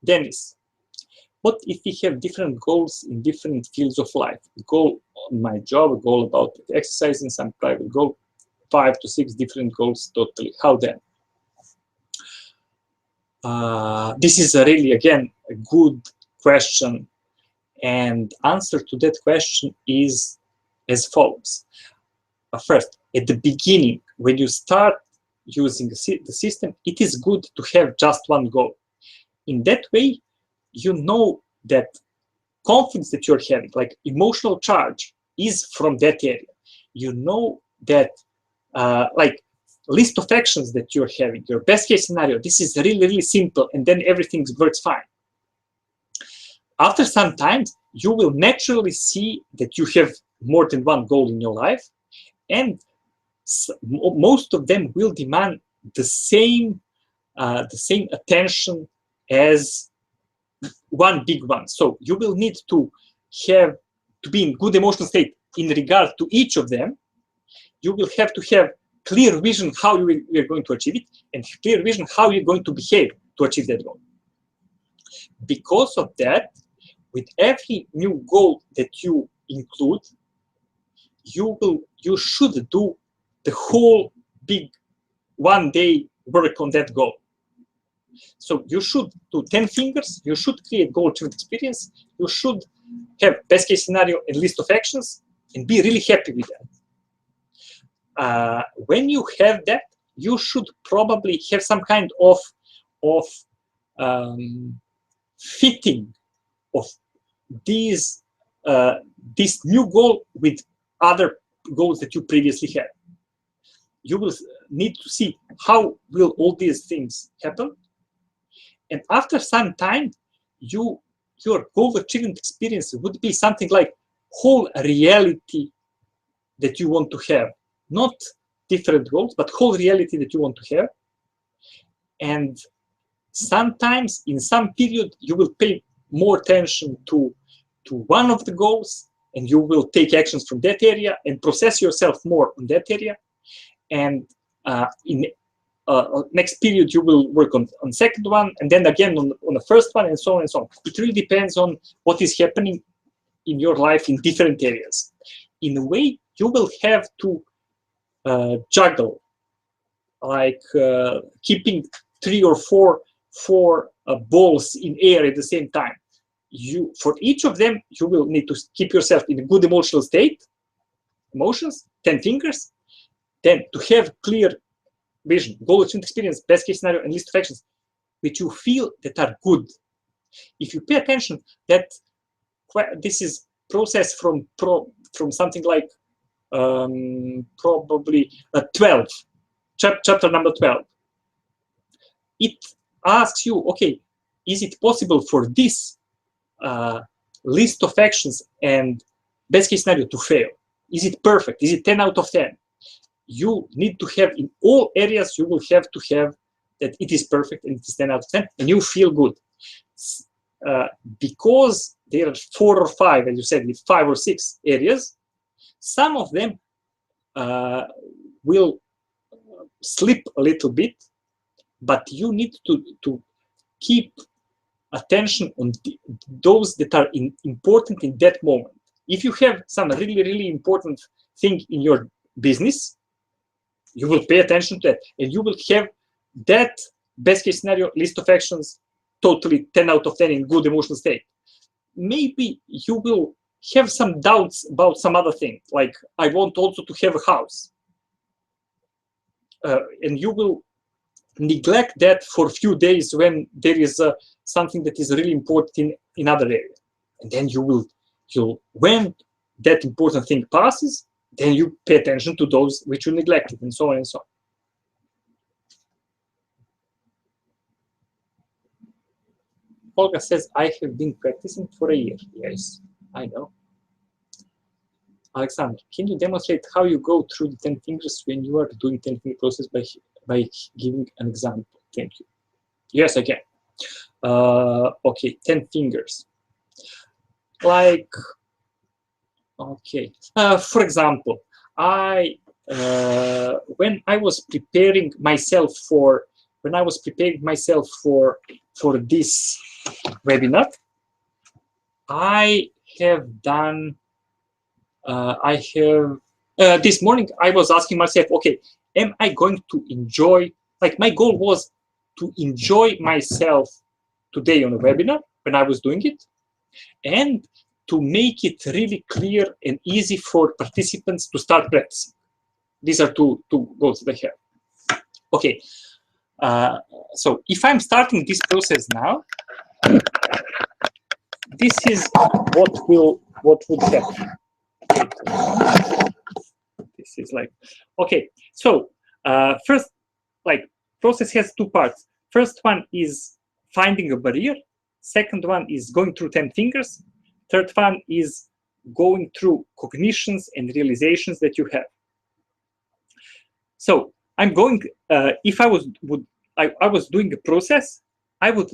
Dennis, what if we have different goals in different fields of life? A goal on my job, a goal about exercising, some private goal, 5 to 6 different goals totally. How then? This is really, again, a good question. And answer to that question is as follows. First, at the beginning, when you start using the system, it is good to have just one goal. In that way, you know that conflicts that you're having, like emotional charge, is from that area. You know that like list of actions that you're having, your best case scenario, this is really, really simple, and then everything works fine. After some time, you will naturally see that you have more than one goal in your life, and most of them will demand the same attention as one big one. So you will need to be in good emotional state in regard to each of them. You will have to have clear vision how you are going to achieve it, and clear vision how you're going to behave to achieve that goal. Because of that, with every new goal that you include, you should do the whole big one-day work on that goal. So you should do 10 fingers, you should create goal-driven experience, you should have best case scenario and list of actions, and be really happy with that. When you have that, you should probably have some kind of fitting of this new goal with other goals that you previously had. You will need to see how will all these things happen. And after some time, your goal achievement experience would be something like whole reality that you want to have. Not different goals, but whole reality that you want to have. And sometimes, in some period, you will pay more attention to one of the goals, and you will take actions from that area and process yourself more on that area. And in next period, you will work on second one, and then again on the first one, and so on and so on. It really depends on what is happening in your life in different areas. In a way, you will have to juggle, like keeping 3 or 4 balls in air at the same time. For each of them, you will need to keep yourself in a good emotional state, emotions, 10 fingers, then to have clear vision, goal achievement experience, best case scenario, and list of actions, which you feel that are good. If you pay attention, that this is process from something like probably 12, chapter number 12. It asks you, okay, is it possible for this list of actions and best case scenario to fail? Is it perfect? Is it 10 out of 10? You need to have in all areas, you will have to have that it is perfect and it is 10 out of 10, and you feel good. Because there are 4 or 5, as you said, with 5 or 6 areas, some of them will slip a little bit, but you need to keep attention on those that are important in that moment. If you have some really, really important thing in your business, you will pay attention to that, and you will have that best case scenario list of actions totally 10 out of 10 in good emotional state. Maybe you will have some doubts about some other thing, like I want also to have a house. And you will neglect that for a few days when there is something that is really important in other area. And then when that important thing passes, then you pay attention to those which you neglected, and so on and so on. Olga says, I have been practicing for a year. Yes, I know. Alexander, can you demonstrate how you go through the 10 fingers when you are doing 10 finger process by giving an example? Thank you. Yes, I can. Okay, 10 fingers. Like, okay. For example, when I was preparing myself for this webinar, I have done, this morning I was asking myself, okay, am I going to enjoy, like my goal was to enjoy myself today on a webinar when I was doing it, and to make it really clear and easy for participants to start practicing. These are two goals that I have. Okay, so if I'm starting this process now, this is what would happen. This is like, okay, so first, like, process has two parts. First one is finding a barrier. Second one is going through 10 fingers. Third one is going through cognitions and realizations that you have. So I'm going, if I was doing a process, I would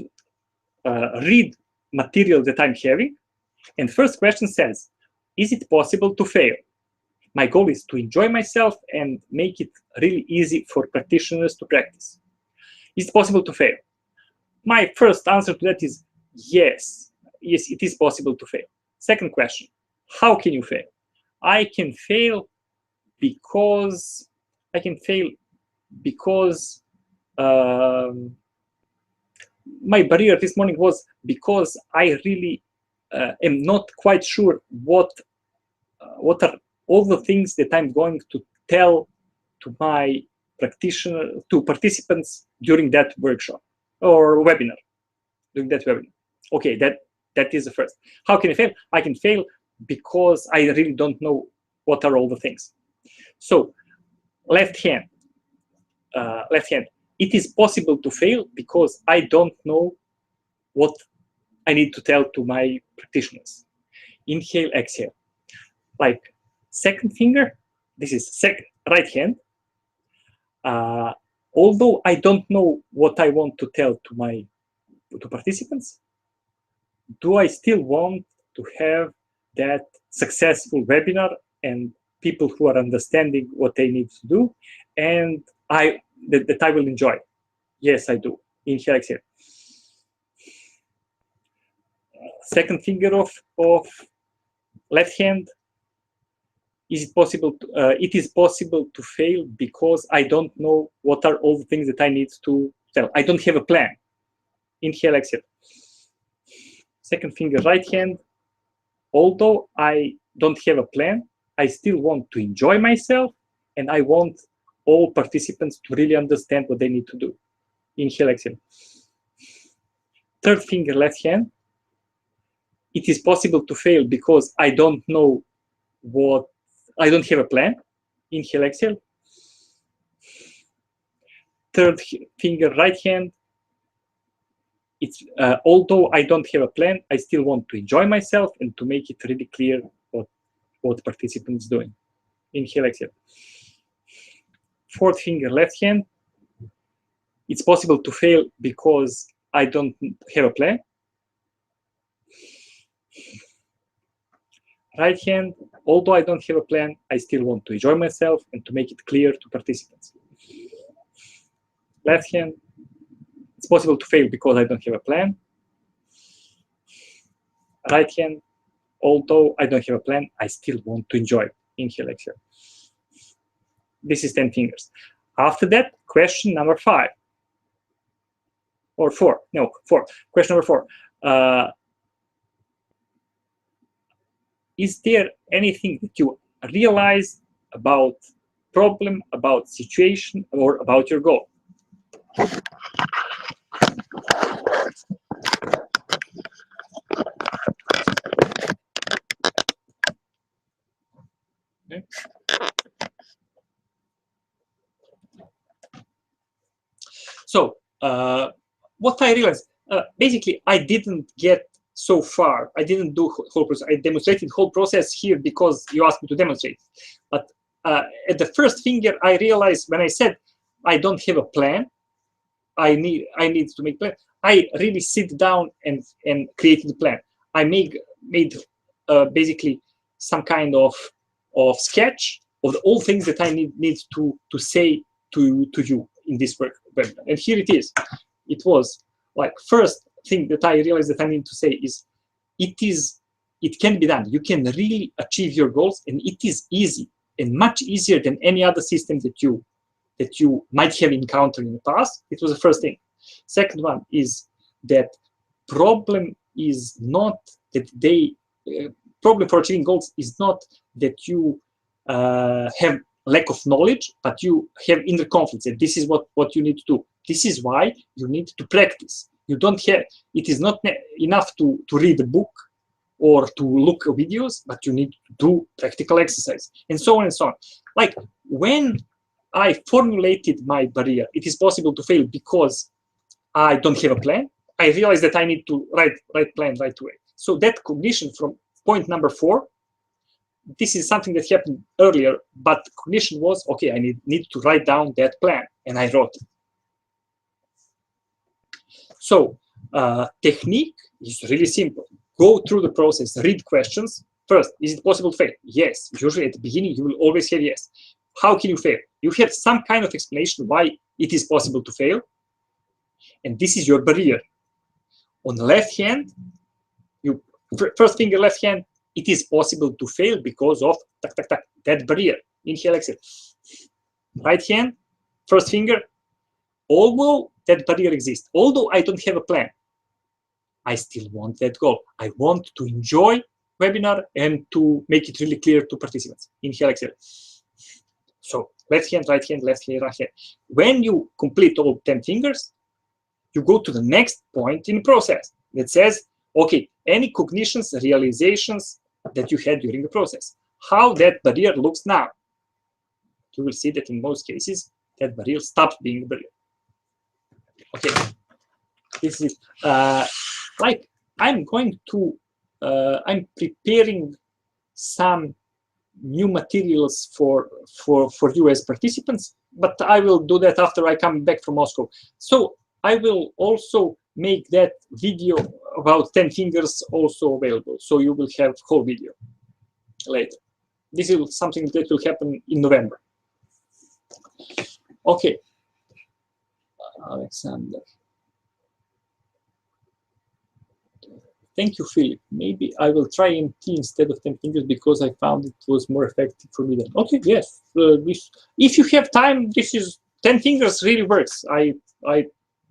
read material that I'm having, and first question says, is it possible to fail? My goal is to enjoy myself and make it really easy for practitioners to practice. Is it possible to fail? My first answer to that is yes. Yes, it is possible to fail. Second question, how can you fail? I can fail because my barrier this morning was because I really am not quite sure what are all the things that I'm going to tell to my participants during that workshop or webinar. During that webinar. Okay, that is the first. How can I fail? I can fail because I really don't know what are all the things. So left hand. It is possible to fail because I don't know what I need to tell to my practitioners. Inhale, exhale. Like second finger, this is right hand. Although I don't know what I want to tell to participants, do I still want to have that successful webinar and people who are understanding what they need to do, and that I will enjoy? Yes, I do. Inhale, exhale. Second finger of left hand. Is it possible? It is possible to fail because I don't know what are all the things that I need to tell. I don't have a plan. Inhale, exhale. Second finger, right hand. Although I don't have a plan, I still want to enjoy myself, and I want all participants to really understand what they need to do. Inhale, exhale. Third finger, left hand. It is possible to fail because I don't know I don't have a plan. Inhale, exhale. Third finger, right hand. It's although I don't have a plan, I still want to enjoy myself and to make it really clear what participants doing. Inhale, exhale. Fourth finger, left hand. It's possible to fail because I don't have a plan. Right hand, although I don't have a plan, I still want to enjoy myself and to make it clear to participants. Left hand, it's possible to fail because I don't have a plan. Right hand, although I don't have a plan, I still want to enjoy. Inhale, exhale. This is 10 fingers. After that, question number 5. Or 4. No, 4. Question number 4. Is there anything that you realize about problem, about situation, or about your goal? Okay. So what I realized, basically, I didn't get so far. I didn't do whole process. I demonstrated whole process here because you asked me to demonstrate. But at the first finger, I realized when I said I don't have a plan, I need to make plan. I really sit down and created a plan. I made basically some kind of sketch of all things that I need to say to you in this work. And here it is. It was like first thing that I realized that I need to say is, it can be done. You can really achieve your goals, and it is easy and much easier than any other system that you might have encountered in the past. It was the first thing. Second one is that problem is not that problem for achieving goals is not that you have lack of knowledge, but you have inner conflicts, and this is what you need to do. This is why you need to practice. You don't have, it is not enough to read a book or to look at videos, but you need to do practical exercise, and so on and so on. Like when I formulated my barrier, it is possible to fail because I don't have a plan. I realized that I need to write plan right away. So that cognition from point number 4, this is something that happened earlier, but cognition was, okay, I need to write down that plan, and I wrote it. So technique is really simple. Go through the process, read questions. First, is it possible to fail? Yes. Usually at the beginning, you will always have yes. How can you fail? You have some kind of explanation why it is possible to fail. And this is your barrier. On the left hand, first finger left hand, it is possible to fail because of that barrier. Inhale, exhale. Right hand, first finger, although that barrier exists, although I don't have a plan, I still want that goal. I want to enjoy webinar and to make it really clear to participants. Inhale, exhale. So left hand, right hand, left hand, right hand. When you complete all 10 fingers, you go to the next point in the process that says, okay, any cognitions, realizations that you had during the process, how that barrier looks now. You will see that in most cases, that barrier stops being a barrier. Okay, this is like I'm going to, I'm preparing some new materials for you as participants, but I will do that after I come back from Moscow. So I will also make that video about 10 fingers also available. So you will have whole video later. This is something that will happen in November. Okay, Alexander. Thank you, Philip. Maybe I will try MT instead of 10 fingers because I found it was more effective for me then. Okay, yes. If you have time, this is 10 fingers really works.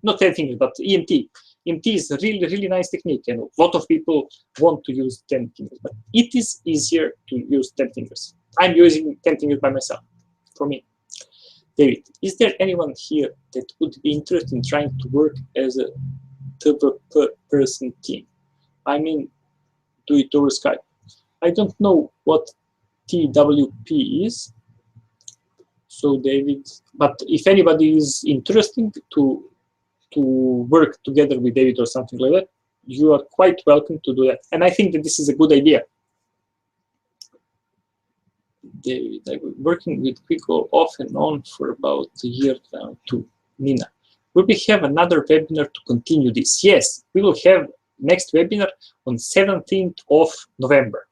Not 10 fingers, but EMT. EMT is a really, really nice technique, and a lot of people want to use 10 fingers, but it is easier to use 10 fingers. I'm using 10 fingers by myself, for me. David, is there anyone here that would be interested in trying to work as a two-person team? I mean, do it over Skype. I don't know what TWP is, so David, but if anybody is interested to work together with David or something like that, you are quite welcome to do that. And I think that this is a good idea. David, I've been working with Quickle off and on for about a year now too. Nina, will we have another webinar to continue this? Yes, we will have next webinar on 17th of November.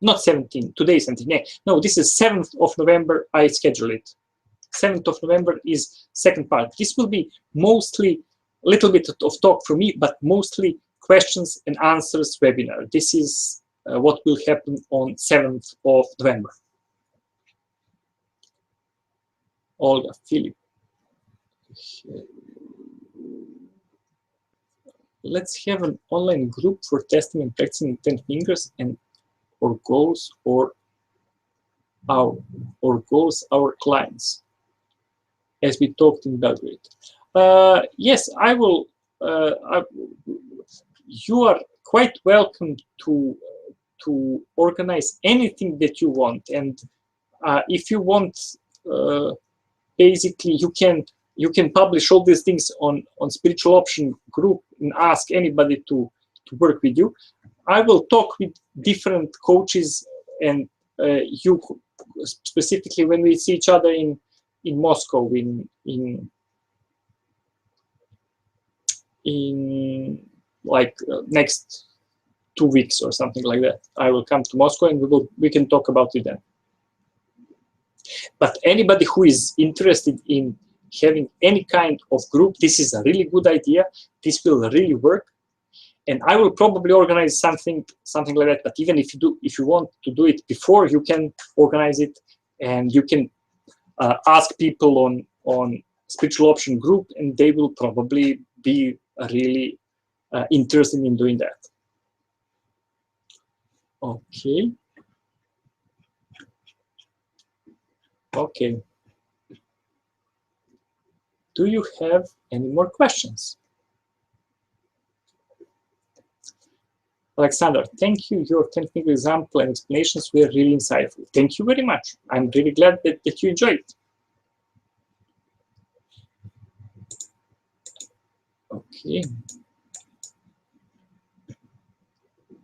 Not 17th, today is 17th. No, this is 7th of November, I schedule it. 7th of November is second part. This will be mostly a little bit of talk from me, but mostly questions and answers webinar. This is what will happen on 7th of November. Olga, Philip. Let's have an online group for testing and practicing 10 fingers and or goals or our clients, as we talked in Belgrade. Yes, I will. You are quite welcome to organize anything that you want, and if you want, basically you can publish all these things on Spiritual Option group and ask anybody to work with you. I will talk with different coaches, and you specifically when we see each other in Moscow in like next 2 weeks or something like that. I will come to Moscow and we can talk about it then. But anybody who is interested in having any kind of group. This is a really good idea. This will really work. And I will probably organize something like that. But even if you want to do it before, you can organize it, and you can ask people on spiritual option group, and they will probably be really interested in doing that. Okay. Okay. Do you have any more questions? Alexander, thank you. Your technical example and explanations were really insightful. Thank you very much. I'm really glad that you enjoyed it. Okay.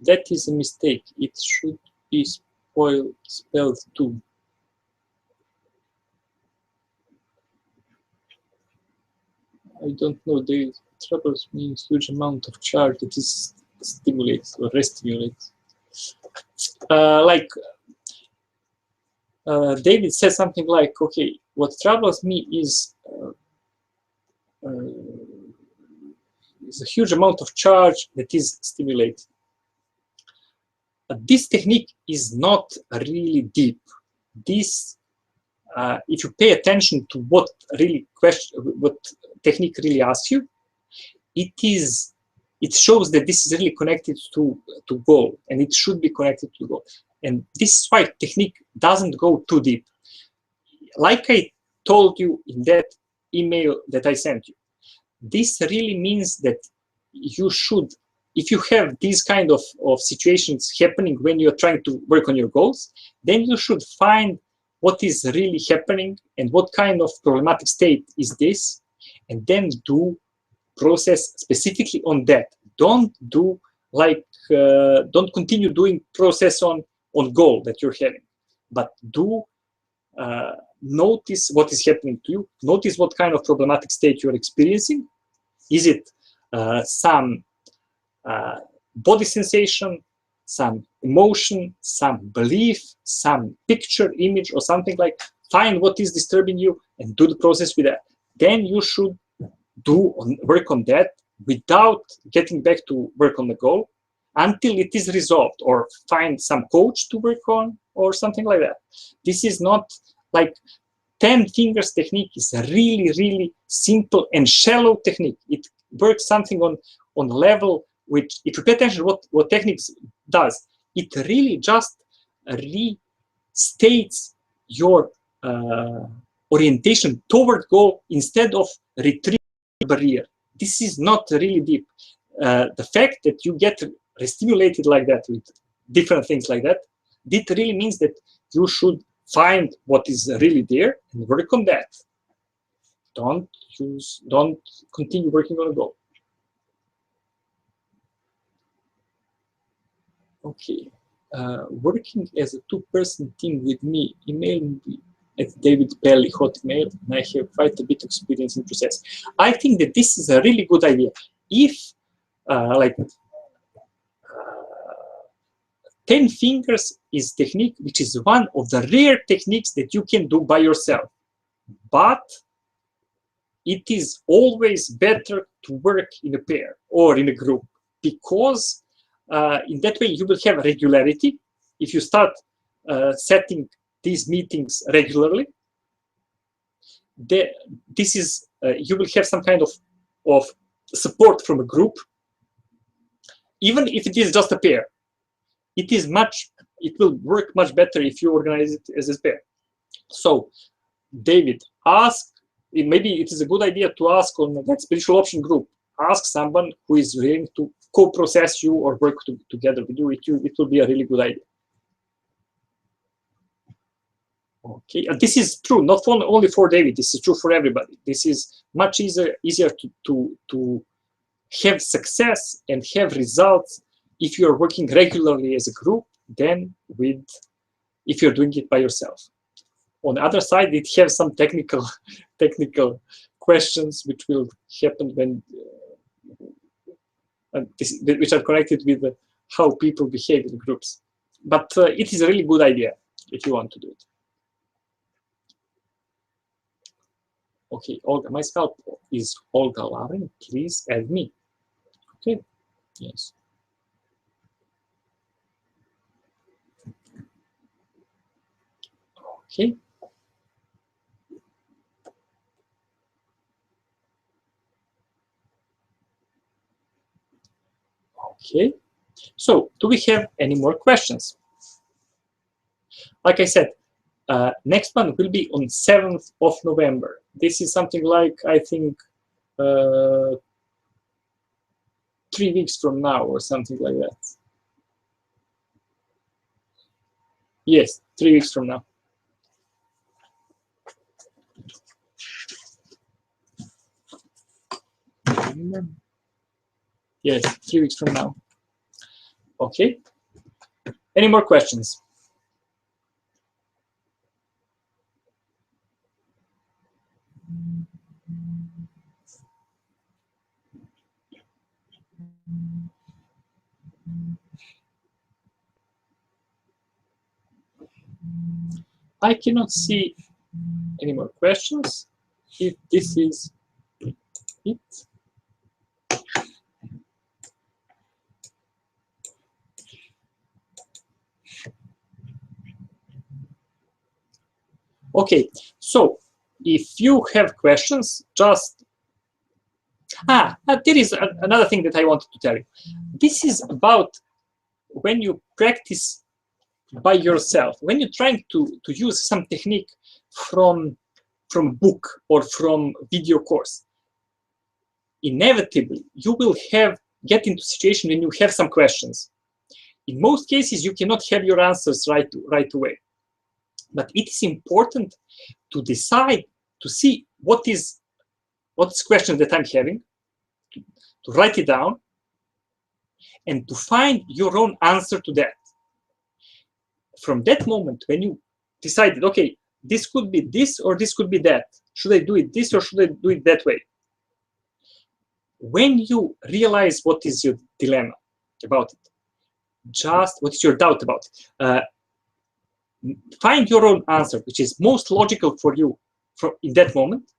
That is a mistake. It should be spelled too. I don't know. The troubles means huge amount of charge that is stimulates or restimulates. David said something like, okay, what troubles me is a huge amount of charge that is stimulated. This technique is not really deep. This, if you pay attention to what technique really asks you, it shows that this is really connected to goal, and it should be connected to goal. And this is why technique doesn't go too deep. Like I told you in that email that I sent you, this really means that you should, if you have these kind of situations happening when you're trying to work on your goals, then you should find what is really happening and what kind of problematic state is this, and then do process specifically on that. Don't do don't continue doing process on goal that you're having, but do notice what is happening to you. Notice what kind of problematic state you're experiencing. Is it some body sensation, some emotion, some belief, some picture, image, or something like? Find what is disturbing you and do the process with that. Then you should work on that without getting back to work on the goal until it is resolved, or find some coach to work on or something like that. This is not like 10 fingers technique. Is a really simple and shallow technique. It works something on level which, if you pay attention to what techniques does, it really just restates your orientation toward goal instead of retrieving barrier. This is not really deep. The fact that you get restimulated like that with different things like that, it really means that you should find what is really there and work on that. Don't continue working on a goal. Okay. Working as a two-person team with me, email me at David Pelly Hotmail, and I have quite a bit of experience in process. I think that this is a really good idea. If 10 fingers is technique which is one of the rare techniques that you can do by yourself, but it is always better to work in a pair or in a group, because in that way you will have regularity. If you start setting these meetings regularly, you will have some kind of support from a group. Even if it is just a pair, it will work much better if you organize it as a pair. So, David, maybe it is a good idea to ask on that spiritual option group. Ask someone who is willing to co-process you or work together with you. It will be a really good idea. Okay, and this is true not only for David. This is true for everybody. This is much easier to have success and have results if you are working regularly as a group than if you're doing it by yourself. On the other side, it has some technical questions which will happen when which are connected with how people behave in groups. But it is a really good idea if you want to do it. Okay, Olga, my scalp is Olga Lauren. Please add me. Okay, yes. Okay. Okay. So, do we have any more questions? Like I said, next one will be on 7th of November. This is something like, I think, 3 weeks from now or something like that. Yes, 3 weeks from now. Yes, 3 weeks from now. Okay. Any more questions? I cannot see any more questions. If this is it. Okay, so if you have questions, just there is another thing that I wanted to tell you. This is about when you practice by yourself, when you're trying to use some technique from book or from video course. Inevitably, you will get into a situation when you have some questions. In most cases, you cannot have your answers right away. But it is important to decide, to see what's the question that I'm having, to write it down, and to find your own answer to that. From that moment, when you decided, okay, this could be this or this could be that. Should I do it this or should I do it that way? When you realize what is your dilemma about it, just what is your doubt about it, find your own answer, which is most logical for you in that moment,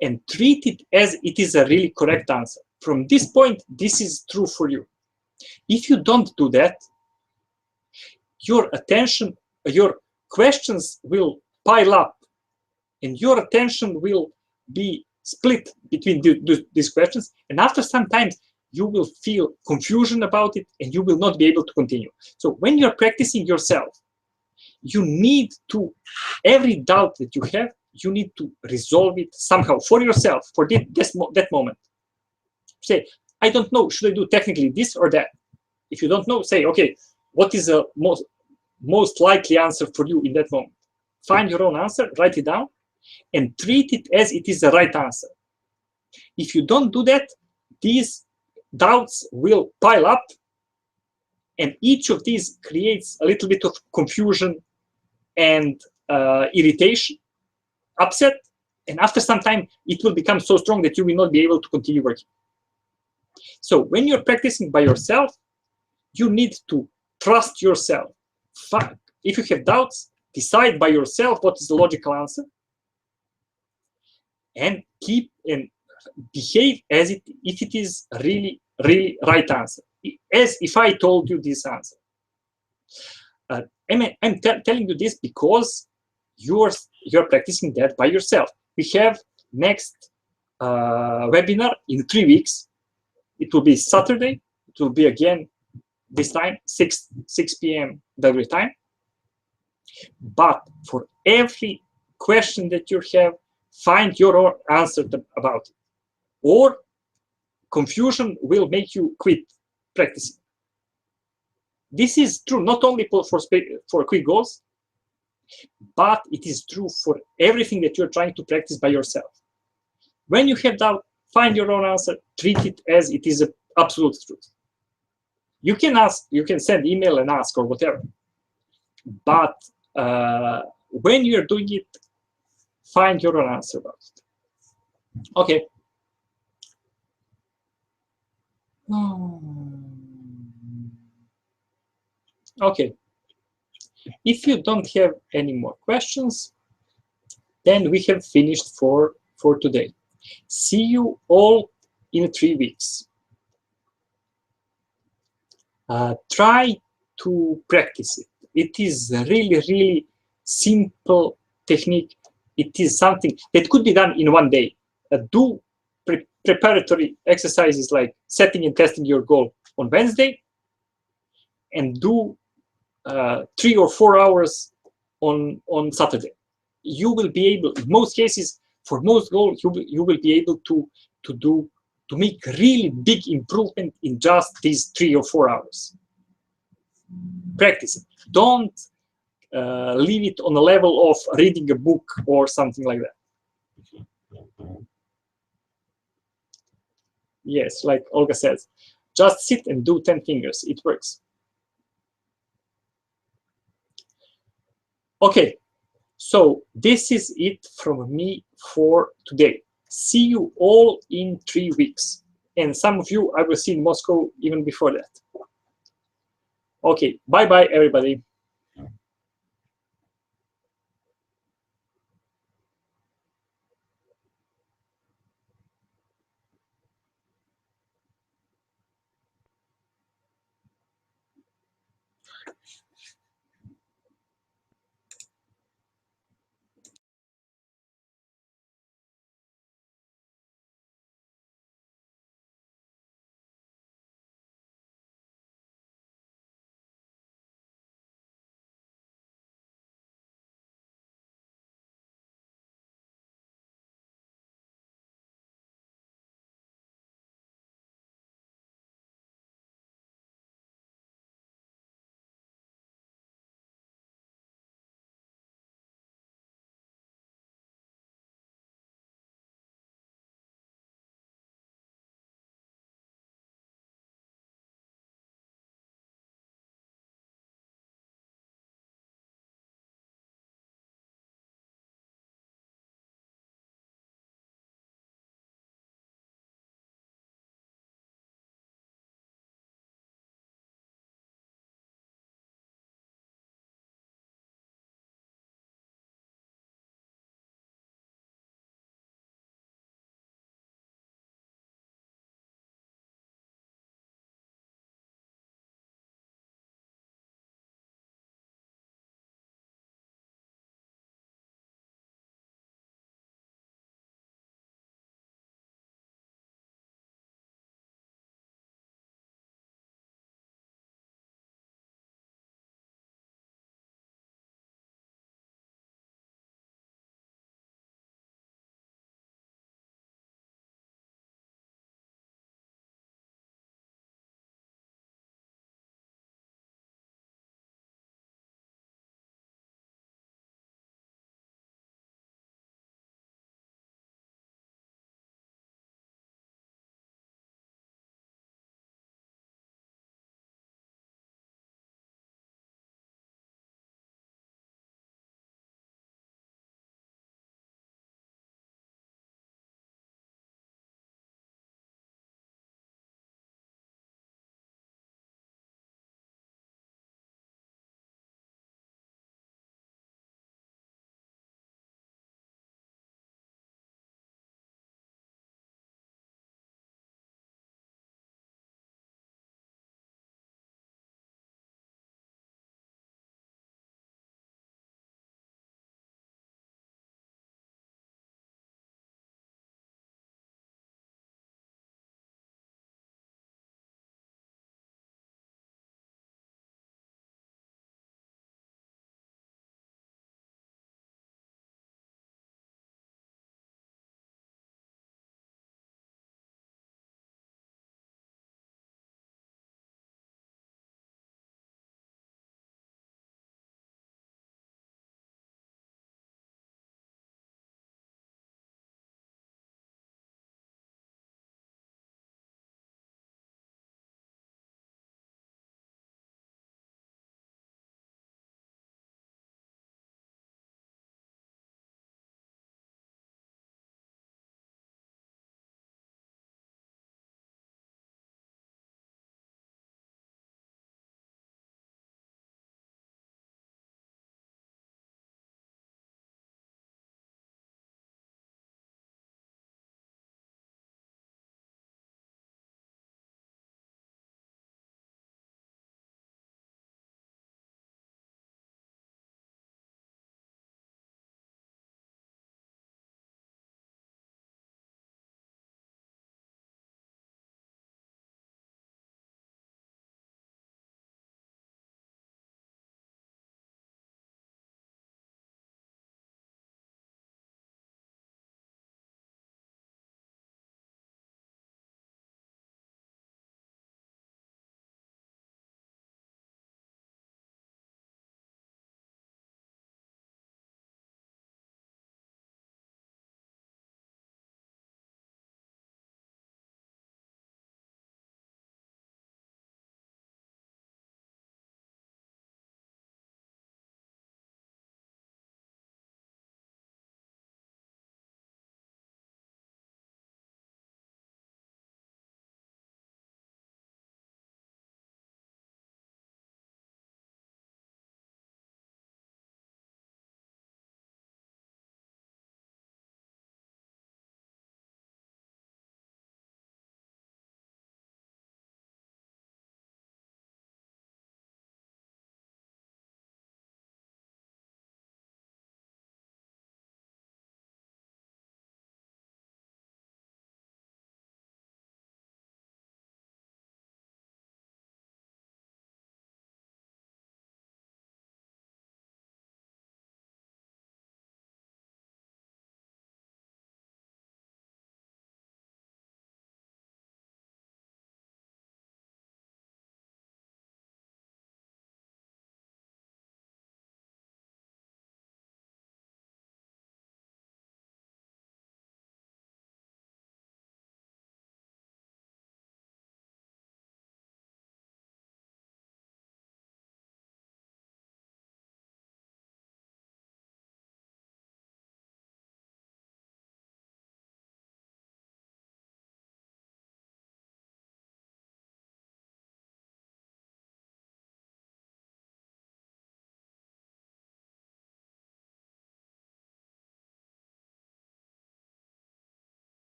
and treat it as it is a really correct answer. From this point, this is true for you. If you don't do that, your attention, your questions will pile up, and your attention will be split between these questions. And after some time, you will feel confusion about it, and you will not be able to continue. So when you're practicing yourself, you need to, every doubt that you have, you need to resolve it somehow for yourself, for that moment. Say, I don't know, should I do technically this or that? If you don't know, say, okay, what is the most likely answer for you in that moment? Find your own answer, write it down, and treat it as it is the right answer. If you don't do that, these doubts will pile up, and each of these creates a little bit of confusion and irritation, upset, and after some time, it will become so strong that you will not be able to continue working. So when you're practicing by yourself, you need to trust yourself. If you have doubts, decide by yourself what is the logical answer, and keep and behave as if it is really right answer, as if I told you this answer. I'm telling you this because you're practicing that by yourself. We have next webinar in 3 weeks. It will be Saturday. It will be again this time 6 p.m. Belgrade time. But for every question that you have, find your own answer about it, or confusion will make you quit practicing. This is true not only for quick goals, but it is true for everything that you're trying to practice by yourself. When you have doubt, find your own answer, treat it as it is an absolute truth. You can ask, you can send email and ask or whatever, but when you're doing it, find your own answer about it. Okay. Okay. If you don't have any more questions, then we have finished for today. See you all in 3 weeks. Try to practice it. It is a really simple technique. It is something that could be done in 1 day. Do preparatory exercises like setting and testing your goal on Wednesday, and do 3 or 4 hours on Saturday. You will be able, in most cases, for most goals, you will be able to make really big improvement in just these 3 or 4 hours. Practice it. Don't leave it on the level of reading a book or something like that. Yes, like Olga says, just sit and do 10 fingers. It works. Okay, so this is it from me for today. See you all in 3 weeks. And some of you I will see in Moscow even before that. Okay, bye-bye, everybody.